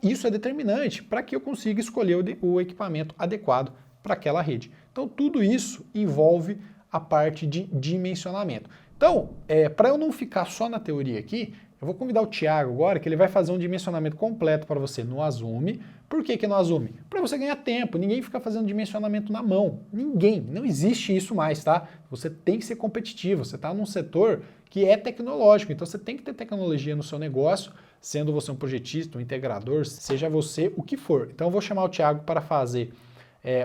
Isso é determinante para que eu consiga escolher o equipamento adequado para aquela rede. Então, tudo isso envolve a parte de dimensionamento. Então, para eu não ficar só na teoria aqui, eu vou convidar o Thiago agora, que ele vai fazer um dimensionamento completo para você no Azume. Por que no Azume? Para você ganhar tempo, ninguém fica fazendo dimensionamento na mão. Ninguém, não existe isso mais, tá? Você tem que ser competitivo, você está num setor que é tecnológico, então você tem que ter tecnologia no seu negócio, sendo você um projetista, um integrador, seja você o que for. Então eu vou chamar o Thiago para fazer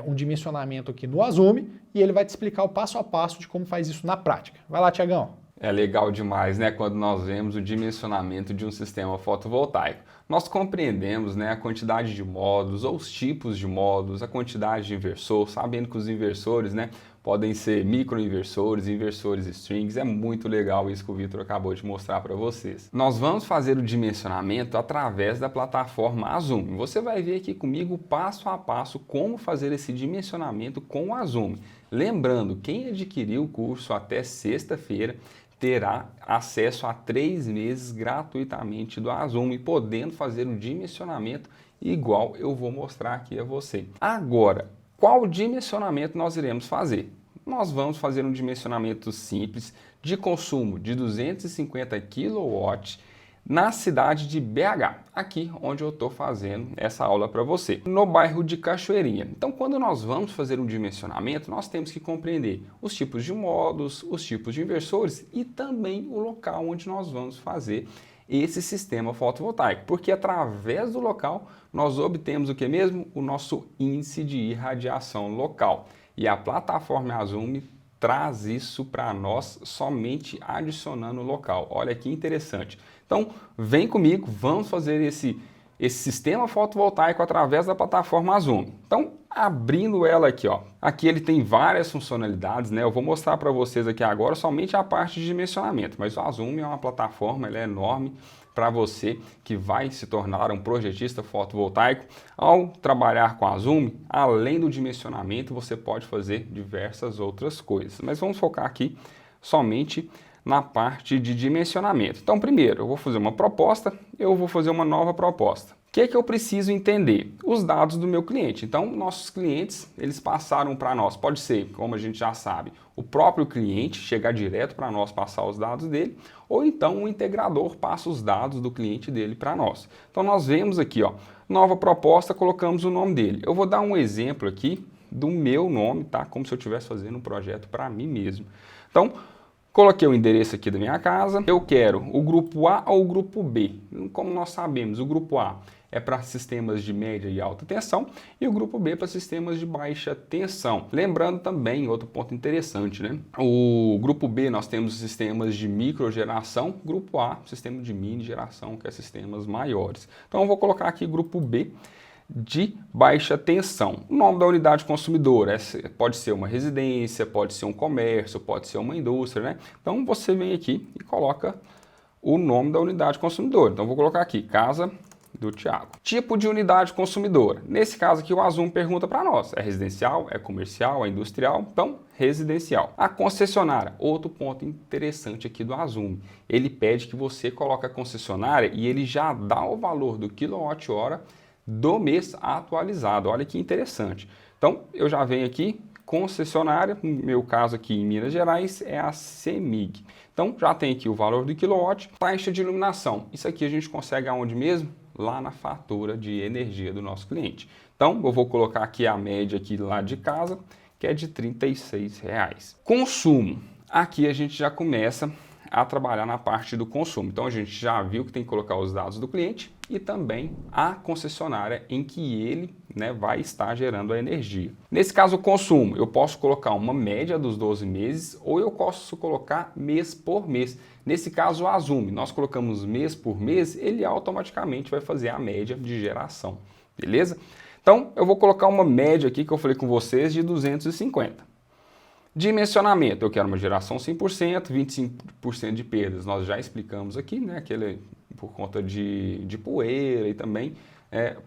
um dimensionamento aqui no Azume e ele vai te explicar o passo a passo de como faz isso na prática. Vai lá, Thiagão. É legal demais, né, quando nós vemos o dimensionamento de um sistema fotovoltaico. Nós compreendemos, né, a quantidade de módulos ou os tipos de módulos, a quantidade de inversor, sabendo que os inversores, né, podem ser microinversores, inversores strings. É muito legal isso que o Vitor acabou de mostrar para vocês. Nós vamos fazer o dimensionamento através da plataforma Azume. Você vai ver aqui comigo passo a passo como fazer esse dimensionamento com o Azume. Lembrando, quem adquiriu o curso até sexta-feira terá acesso a 3 meses gratuitamente do Azume, podendo fazer o dimensionamento igual eu vou mostrar aqui a você. Agora, qual dimensionamento nós iremos fazer? Nós vamos fazer um dimensionamento simples de consumo de 250 kW na cidade de BH, aqui onde eu estou fazendo essa aula para você, no bairro de Cachoeirinha. Então, quando nós vamos fazer um dimensionamento, nós temos que compreender os tipos de módulos, os tipos de inversores e também o local onde nós vamos fazer esse sistema fotovoltaico, porque através do local nós obtemos o que mesmo? O nosso índice de irradiação local. E a plataforma Azume traz isso para nós somente adicionando o local. Olha que interessante. Então, vem comigo, vamos fazer esse sistema fotovoltaico através da plataforma Azume. Então, abrindo ela aqui, ó. Aqui ele tem várias funcionalidades, né? Eu vou mostrar para vocês aqui agora somente a parte de dimensionamento, mas o Azume é uma plataforma, ela é enorme para você que vai se tornar um projetista fotovoltaico. Ao trabalhar com a Azume, além do dimensionamento, você pode fazer diversas outras coisas. Mas vamos focar aqui somente na parte de dimensionamento. Então, primeiro, eu vou fazer uma proposta, eu vou fazer uma nova proposta. O que é que eu preciso entender? Os dados do meu cliente. Então, nossos clientes, eles passaram para nós. Pode ser, como a gente já sabe, o próprio cliente chegar direto para nós, passar os dados dele, ou então o integrador passa os dados do cliente dele para nós. Então, nós vemos aqui, ó, nova proposta, colocamos o nome dele. Eu vou dar um exemplo aqui do meu nome, tá? Como se eu estivesse fazendo um projeto para mim mesmo. Então, coloquei o endereço aqui da minha casa. Eu quero o grupo A ou o grupo B. Como nós sabemos, o grupo A é para sistemas de média e alta tensão e o grupo B para sistemas de baixa tensão. Lembrando também, outro ponto interessante, né? O grupo B nós temos sistemas de microgeração, grupo A, sistema de mini geração, que é sistemas maiores. Então eu vou colocar aqui grupo B de baixa tensão. O nome da unidade consumidora pode ser uma residência, pode ser um comércio, pode ser uma indústria, né? Então você vem aqui e coloca o nome da unidade consumidora. Então vou colocar aqui, casa do Thiago. Tipo de unidade consumidora. Nesse caso aqui o Azume pergunta para nós, é residencial, é comercial, é industrial? Então, residencial. A concessionária, outro ponto interessante aqui do Azume. Ele pede que você coloque a concessionária e ele já dá o valor do quilowatt-hora do mês atualizado. Olha que interessante. Então, eu já venho aqui, concessionária, no meu caso aqui em Minas Gerais, é a CEMIG. Então, já tem aqui o valor do quilowatt, taxa de iluminação. Isso aqui a gente consegue aonde mesmo? Lá na fatura de energia do nosso cliente. Então, eu vou colocar aqui a média aqui lá de casa, que é de R$ 36. Consumo. Aqui a gente já começa a trabalhar na parte do consumo. Então, a gente já viu que tem que colocar os dados do cliente e também a concessionária em que ele vai estar gerando a energia. Nesse caso, o consumo, eu posso colocar uma média dos 12 meses ou eu posso colocar mês por mês. Nesse caso, o Azume, nós colocamos mês por mês, ele automaticamente vai fazer a média de geração, beleza? Então, eu vou colocar uma média aqui que eu falei com vocês de 250. Dimensionamento, eu quero uma geração 100%, 25% de perdas, nós já explicamos aqui, né? Aquele por conta de poeira e também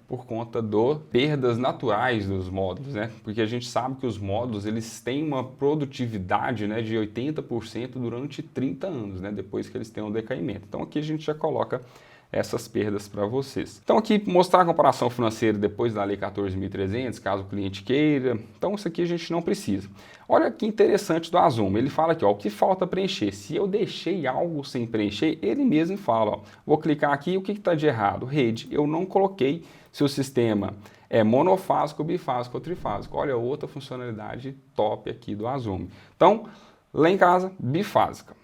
por conta de perdas naturais dos módulos, né? Porque a gente sabe que os módulos eles têm uma produtividade, né, de 80% durante 30 anos, né? Depois que eles têm um decaimento. Então aqui a gente já coloca essas perdas para vocês. Então aqui mostrar a comparação financeira depois da Lei 14.300, caso o cliente queira. Então isso aqui a gente não precisa. Olha que interessante do Azume, ele fala aqui, ó, o que falta preencher. Se eu deixei algo sem preencher, ele mesmo fala, ó, vou clicar aqui, o que está de errado? Rede, eu não coloquei se o sistema é monofásico, bifásico ou trifásico. Olha outra funcionalidade top aqui do Azume. Então, lá em casa, bifásica.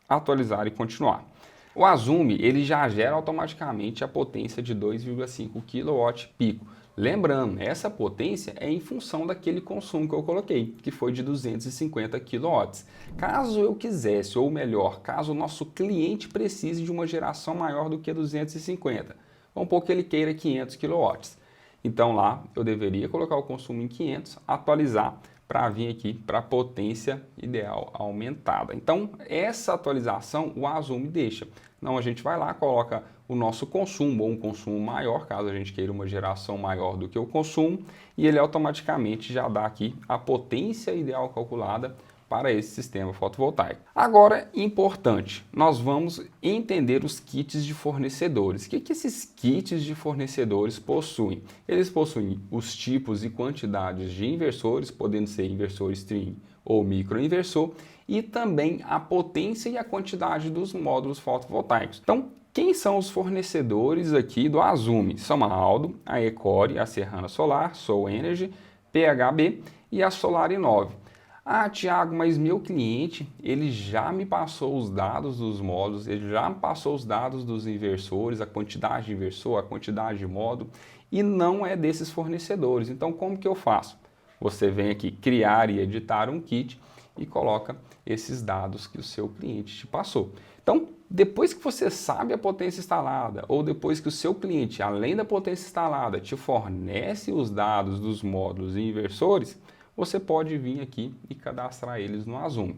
Atualizar e continuar. O Azume, ele já gera automaticamente a potência de 2,5 kW pico. Lembrando, essa potência é em função daquele consumo que eu coloquei, que foi de 250 kW. Caso eu quisesse, ou melhor, caso o nosso cliente precise de uma geração maior do que 250, vamos supor que ele queira 500 kW. Então lá eu deveria colocar o consumo em 500, atualizar para vir aqui para a potência ideal aumentada. Então, essa atualização o Azume deixa. Não, a gente vai lá, coloca o nosso consumo ou um consumo maior, caso a gente queira uma geração maior do que o consumo, e ele automaticamente já dá aqui a potência ideal calculada para esse sistema fotovoltaico. Agora, importante, nós vamos entender os kits de fornecedores. O que esses kits de fornecedores possuem? Eles possuem os tipos e quantidades de inversores, podendo ser inversor string ou microinversor, e também a potência e a quantidade dos módulos fotovoltaicos. Então, quem são os fornecedores aqui do Azume? São a Aldo, a Ecore, a Serrana Solar, Soul Energy, PHB e a Solar Inove. Ah, Thiago, mas meu cliente, ele já me passou os dados dos módulos, ele já me passou os dados dos inversores, a quantidade de inversor, a quantidade de módulo, e não é desses fornecedores. Então, como que eu faço? Você vem aqui criar e editar um kit e coloca esses dados que o seu cliente te passou. Então, depois que você sabe a potência instalada, ou depois que o seu cliente, além da potência instalada, te fornece os dados dos módulos e inversores, você pode vir aqui e cadastrar eles no Azume.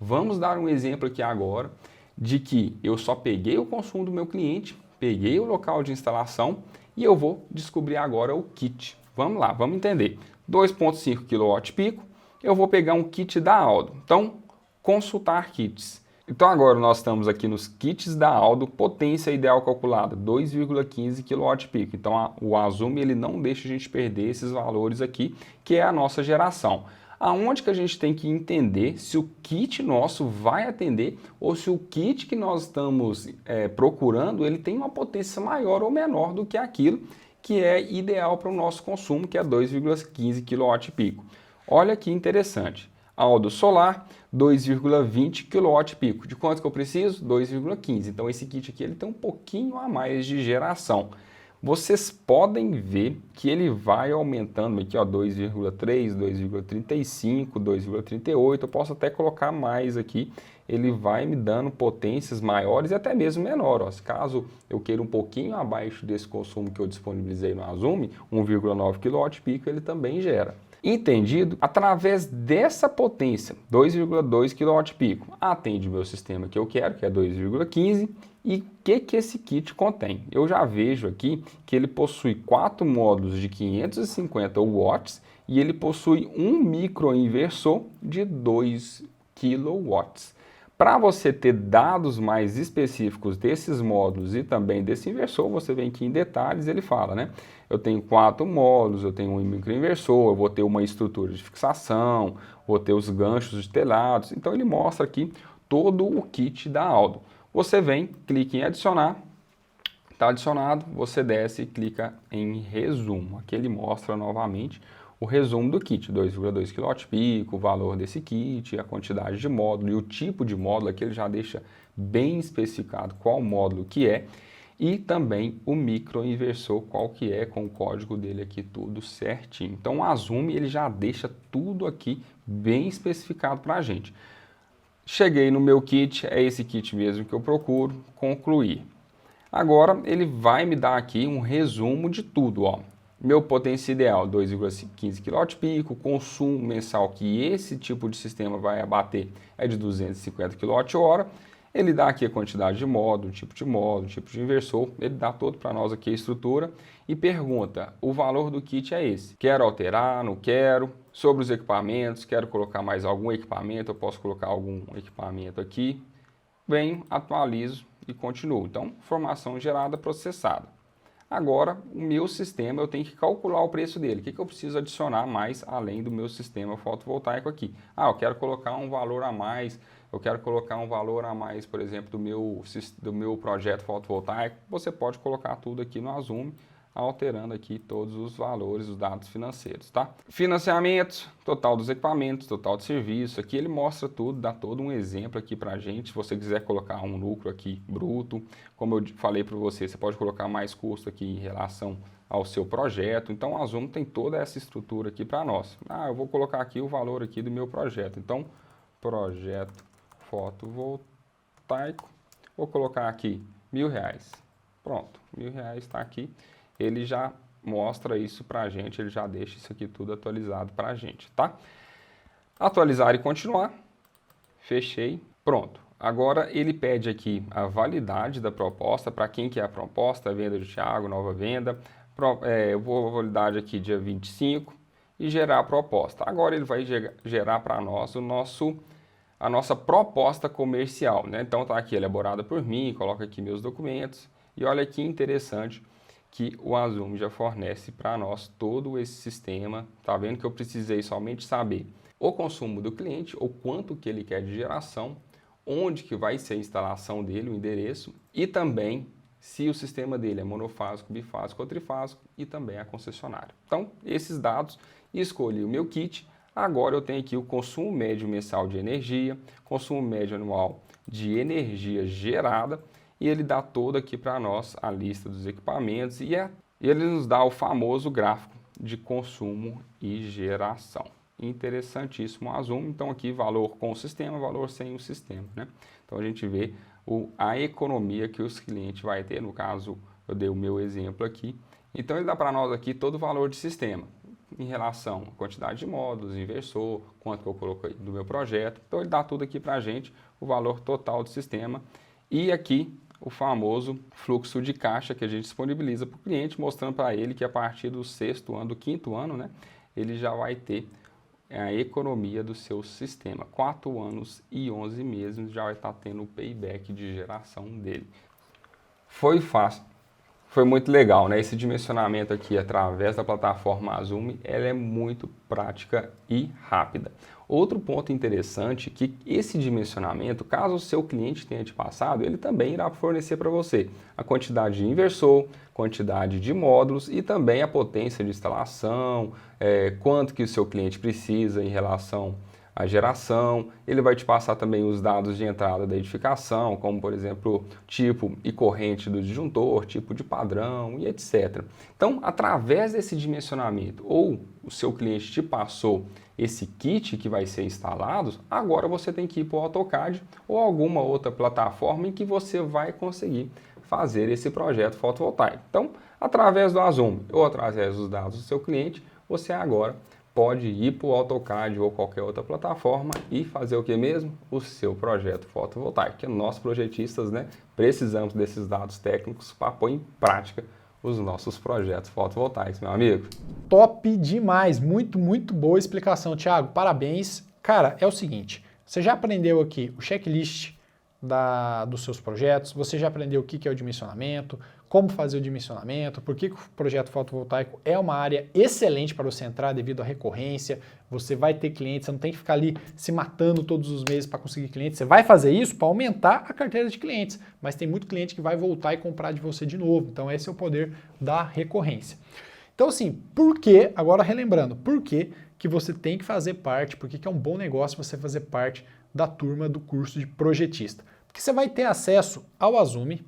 Vamos dar um exemplo aqui agora de que eu só peguei o consumo do meu cliente, peguei o local de instalação e eu vou descobrir agora o kit. Vamos lá, vamos entender. 2,5 kW pico, eu vou pegar um kit da Aldo. Então, consultar kits. Então agora nós estamos aqui nos kits da Aldo, potência ideal calculada, 2,15 kW pico. Então o Azume ele não deixa a gente perder esses valores aqui, que é a nossa geração. Aonde que a gente tem que entender se o kit nosso vai atender ou se o kit que nós estamos procurando, ele tem uma potência maior ou menor do que aquilo que é ideal para o nosso consumo, que é 2,15 kW pico. Olha que interessante. Aldo Solar, 2,20 kW pico. De quanto que eu preciso? 2,15. Então esse kit aqui ele tem um pouquinho a mais de geração. Vocês podem ver que ele vai aumentando aqui, ó, 2,3, 2,35, 2,38. Eu posso até colocar mais aqui. Ele vai me dando potências maiores e até mesmo menores. Caso eu queira um pouquinho abaixo desse consumo que eu disponibilizei no Azume, 1,9 kW pico, ele também gera. Entendido? Através dessa potência, 2,2 kW pico, atende o meu sistema que eu quero, que é 2,15. E o que esse kit contém? Eu já vejo aqui que ele possui 4 módulos de 550 watts e ele possui um microinversor de 2 kW. Para você ter dados mais específicos desses módulos e também desse inversor, você vem aqui em detalhes, ele fala, né? eu tenho 4 módulos, eu tenho um microinversor, eu vou ter uma estrutura de fixação, vou ter os ganchos de telhados. Então ele mostra aqui todo o kit da Aldo. Você vem, clica em adicionar, está adicionado, você desce e clica em resumo. Aqui ele mostra novamente o resumo do kit, 2,2 kWp, o valor desse kit, a quantidade de módulo e o tipo de módulo. Aqui ele já deixa bem especificado qual módulo que é e também o microinversor, qual que é, com o código dele aqui tudo certinho. Então o Azumi ele já deixa tudo aqui bem especificado para a gente. Cheguei no meu kit, é esse kit mesmo que eu procuro, concluir. Agora ele vai me dar aqui um resumo de tudo, ó. Meu potência ideal, 2,15 kWp, o consumo mensal que esse tipo de sistema vai abater é de 250 kWh. Ele dá aqui a quantidade de módulo, tipo de inversor, ele dá todo para nós aqui a estrutura e pergunta, o valor do kit é esse. Quero alterar, não quero? Sobre os equipamentos, quero colocar mais algum equipamento, eu posso colocar algum equipamento aqui. Venho, atualizo e continuo. Então, informação gerada, processada. Agora, o meu sistema, eu tenho que calcular o preço dele. O que eu preciso adicionar mais além do meu sistema fotovoltaico aqui? Eu quero colocar um valor a mais, por exemplo, do meu projeto fotovoltaico. Você pode colocar tudo aqui no Azumi, alterando aqui todos os valores, os dados financeiros, tá? Financiamento, total dos equipamentos, total de serviço. Aqui ele mostra tudo, dá todo um exemplo aqui pra gente. Se você quiser colocar um lucro aqui bruto, como eu falei para você, você pode colocar mais custo aqui em relação ao seu projeto. Então o Azumi tem toda essa estrutura aqui para nós. Eu vou colocar aqui o valor aqui do meu projeto. Então, projeto fotovoltaico, vou colocar aqui R$1.000. Pronto, R$1.000 está aqui. Ele já mostra isso para a gente, ele já deixa isso aqui tudo atualizado para a gente, tá? Atualizar e continuar. Fechei. Pronto. Agora ele pede aqui a validade da proposta, para quem que é a proposta, venda do Thiago, nova venda. Eu vou validade aqui dia 25 e gerar a proposta. Agora ele vai gerar para nós a nossa proposta comercial, né? Então tá aqui elaborada por mim, coloca aqui meus documentos e olha que interessante que o Azumi já fornece para nós todo esse sistema. Tá vendo que eu precisei somente saber o consumo do cliente, ou quanto que ele quer de geração, onde que vai ser a instalação dele, o endereço, e também se o sistema dele é monofásico, bifásico ou trifásico, e também a concessionária. Então, esses dados, escolhi o meu kit. Agora eu tenho aqui o consumo médio mensal de energia, consumo médio anual de energia gerada, e ele dá todo aqui para nós a lista dos equipamentos e ele nos dá o famoso gráfico de consumo e geração. Interessantíssimo o Azumi. Então aqui valor com o sistema, valor sem o sistema, né? Então a gente vê a economia que os clientes vai ter. No caso, eu dei o meu exemplo aqui. Então ele dá para nós aqui todo o valor de sistema em relação à quantidade de módulos, inversor, quanto que eu coloquei do meu projeto. Então ele dá tudo aqui para a gente, o valor total do sistema. E aqui o famoso fluxo de caixa que a gente disponibiliza para o cliente, mostrando para ele que a partir do 6º ano, do 5º ano, né, ele já vai ter a economia do seu sistema. 4 anos e 11 meses já vai estar tendo o payback de geração dele. Foi fácil. Foi muito legal, né? Esse dimensionamento aqui através da plataforma Azumi, ela é muito prática e rápida. Outro ponto interessante é que esse dimensionamento, caso o seu cliente tenha te passado, ele também irá fornecer para você a quantidade de inversor, quantidade de módulos e também a potência de instalação, quanto que o seu cliente precisa em relação à geração. Ele vai te passar também os dados de entrada da edificação, como por exemplo, tipo e corrente do disjuntor, tipo de padrão e etc. Então, através desse dimensionamento, ou o seu cliente te passou esse kit que vai ser instalado, agora você tem que ir para o AutoCAD ou alguma outra plataforma em que você vai conseguir fazer esse projeto fotovoltaico. Então, através do Azumi ou através dos dados do seu cliente, você agora pode ir para o AutoCAD ou qualquer outra plataforma e fazer o que mesmo? O seu projeto fotovoltaico. Que nós projetistas, né, precisamos desses dados técnicos para pôr em prática os nossos projetos fotovoltaicos, meu amigo. Top demais, muito, muito boa explicação, Thiago, parabéns. Cara, é o seguinte, você já aprendeu aqui o checklist dos seus projetos, você já aprendeu o que é o dimensionamento, como fazer o dimensionamento, por que o projeto fotovoltaico é uma área excelente para você entrar devido à recorrência, você vai ter clientes, você não tem que ficar ali se matando todos os meses para conseguir clientes, você vai fazer isso para aumentar a carteira de clientes, mas tem muito cliente que vai voltar e comprar de você de novo, então esse é o poder da recorrência. Então assim, por que, agora relembrando, por que você tem que fazer parte, por que é um bom negócio você fazer parte da turma do curso de projetista? Porque você vai ter acesso ao Azume.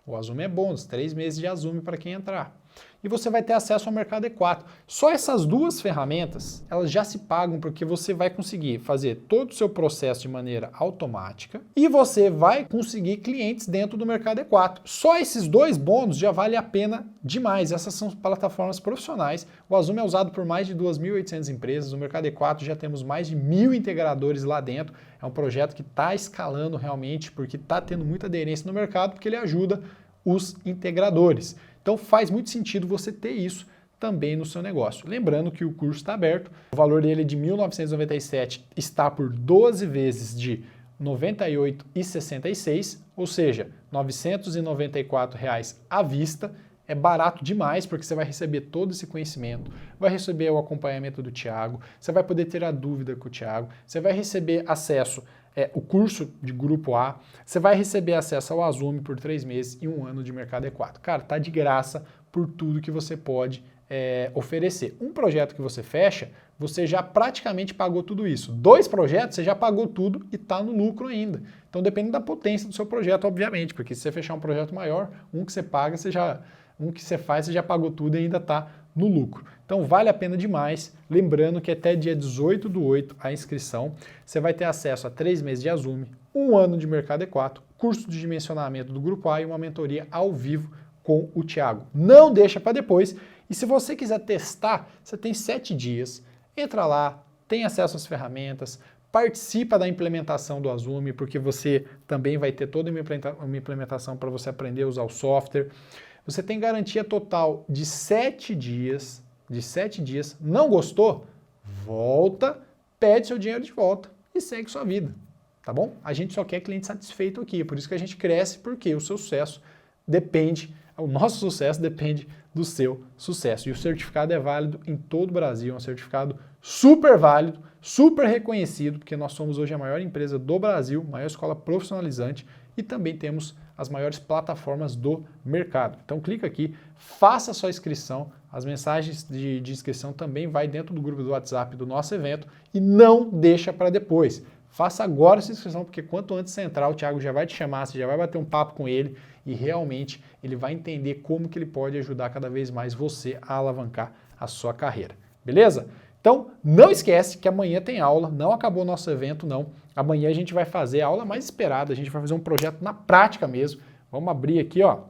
O Azume é bônus, 3 meses de Azume para quem entrar. E você vai ter acesso ao Mercado E4. Só essas duas ferramentas, elas já se pagam porque você vai conseguir fazer todo o seu processo de maneira automática e você vai conseguir clientes dentro do Mercado E4. Só esses dois bônus já vale a pena demais. Essas são plataformas profissionais. O Azume é usado por mais de 2.800 empresas. No Mercado E4 já temos mais de 1.000 integradores lá dentro. É um projeto que está escalando realmente porque está tendo muita aderência no mercado porque ele ajuda os integradores. Então faz muito sentido você ter isso também no seu negócio. Lembrando que o curso está aberto, o valor dele de R$ 1.997 está por 12 vezes de R$ 98,66, ou seja, R$ 994 à vista. É barato demais porque você vai receber todo esse conhecimento, vai receber o acompanhamento do Thiago, você vai poder ter a dúvida com o Thiago, você vai receber acesso o curso de Grupo A, você vai receber acesso ao Azume por 3 meses e 1 ano de Mercado E4. Cara, tá de graça por tudo que você pode oferecer. Um projeto que você fecha, você já praticamente pagou tudo isso. 2 projetos, você já pagou tudo e está no lucro ainda. Então depende da potência do seu projeto, obviamente, porque se você fechar um projeto maior, um que você paga, um que você faz, você já pagou tudo e ainda está no lucro. Então vale a pena demais, lembrando que até dia 18/8 a inscrição, você vai ter acesso a 3 meses de Azume, 1 ano de Mercado E4, curso de dimensionamento do Grupo A e uma mentoria ao vivo com o Thiago. Não deixa para depois, e se você quiser testar, você tem 7 dias, entra lá, tem acesso às ferramentas, participa da implementação do Azume, porque você também vai ter toda uma implementação para você aprender a usar o software. Você tem garantia total de 7 dias. Não gostou? Volta, pede seu dinheiro de volta e segue sua vida, tá bom? A gente só quer cliente satisfeito aqui, por isso que a gente cresce, porque o seu sucesso depende, o nosso sucesso depende do seu sucesso. E o certificado é válido em todo o Brasil, é um certificado super válido, super reconhecido, porque nós somos hoje a maior empresa do Brasil, maior escola profissionalizante e também temos as maiores plataformas do mercado. Então clica aqui, faça a sua inscrição, as mensagens de inscrição também vai dentro do grupo do WhatsApp do nosso evento e não deixa para depois. Faça agora essa inscrição, porque quanto antes você entrar, o Thiago já vai te chamar, você já vai bater um papo com ele e realmente ele vai entender como que ele pode ajudar cada vez mais você a alavancar a sua carreira. Beleza? Então, não esquece que amanhã tem aula, não acabou o nosso evento, não. Amanhã a gente vai fazer a aula mais esperada, a gente vai fazer um projeto na prática mesmo. Vamos abrir aqui, ó,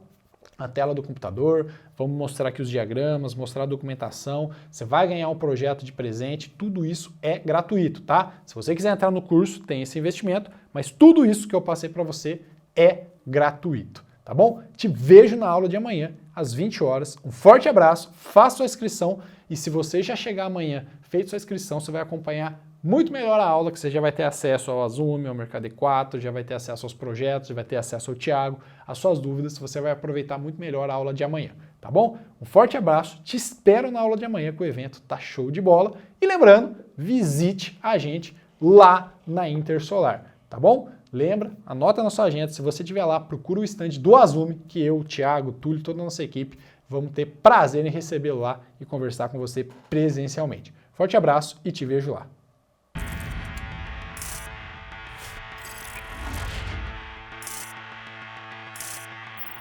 a tela do computador, vamos mostrar aqui os diagramas, mostrar a documentação, você vai ganhar um projeto de presente, tudo isso é gratuito, tá? Se você quiser entrar no curso, tem esse investimento, mas tudo isso que eu passei para você é gratuito, tá bom? Te vejo na aula de amanhã, às 20 horas. Um forte abraço, faça sua inscrição e se você já chegar amanhã, feito sua inscrição, você vai acompanhar muito melhor a aula, que você já vai ter acesso ao Azume, ao Mercado E4, já vai ter acesso aos projetos, já vai ter acesso ao Thiago, as suas dúvidas, você vai aproveitar muito melhor a aula de amanhã, tá bom? Um forte abraço, te espero na aula de amanhã, que o evento tá show de bola. E lembrando, visite a gente lá na Intersolar, tá bom? Lembra, anota na sua agenda, se você estiver lá, procura o stand do Azume, que eu, o Thiago, o Túlio, toda a nossa equipe, vamos ter prazer em recebê-lo lá e conversar com você presencialmente. Forte abraço e te vejo lá.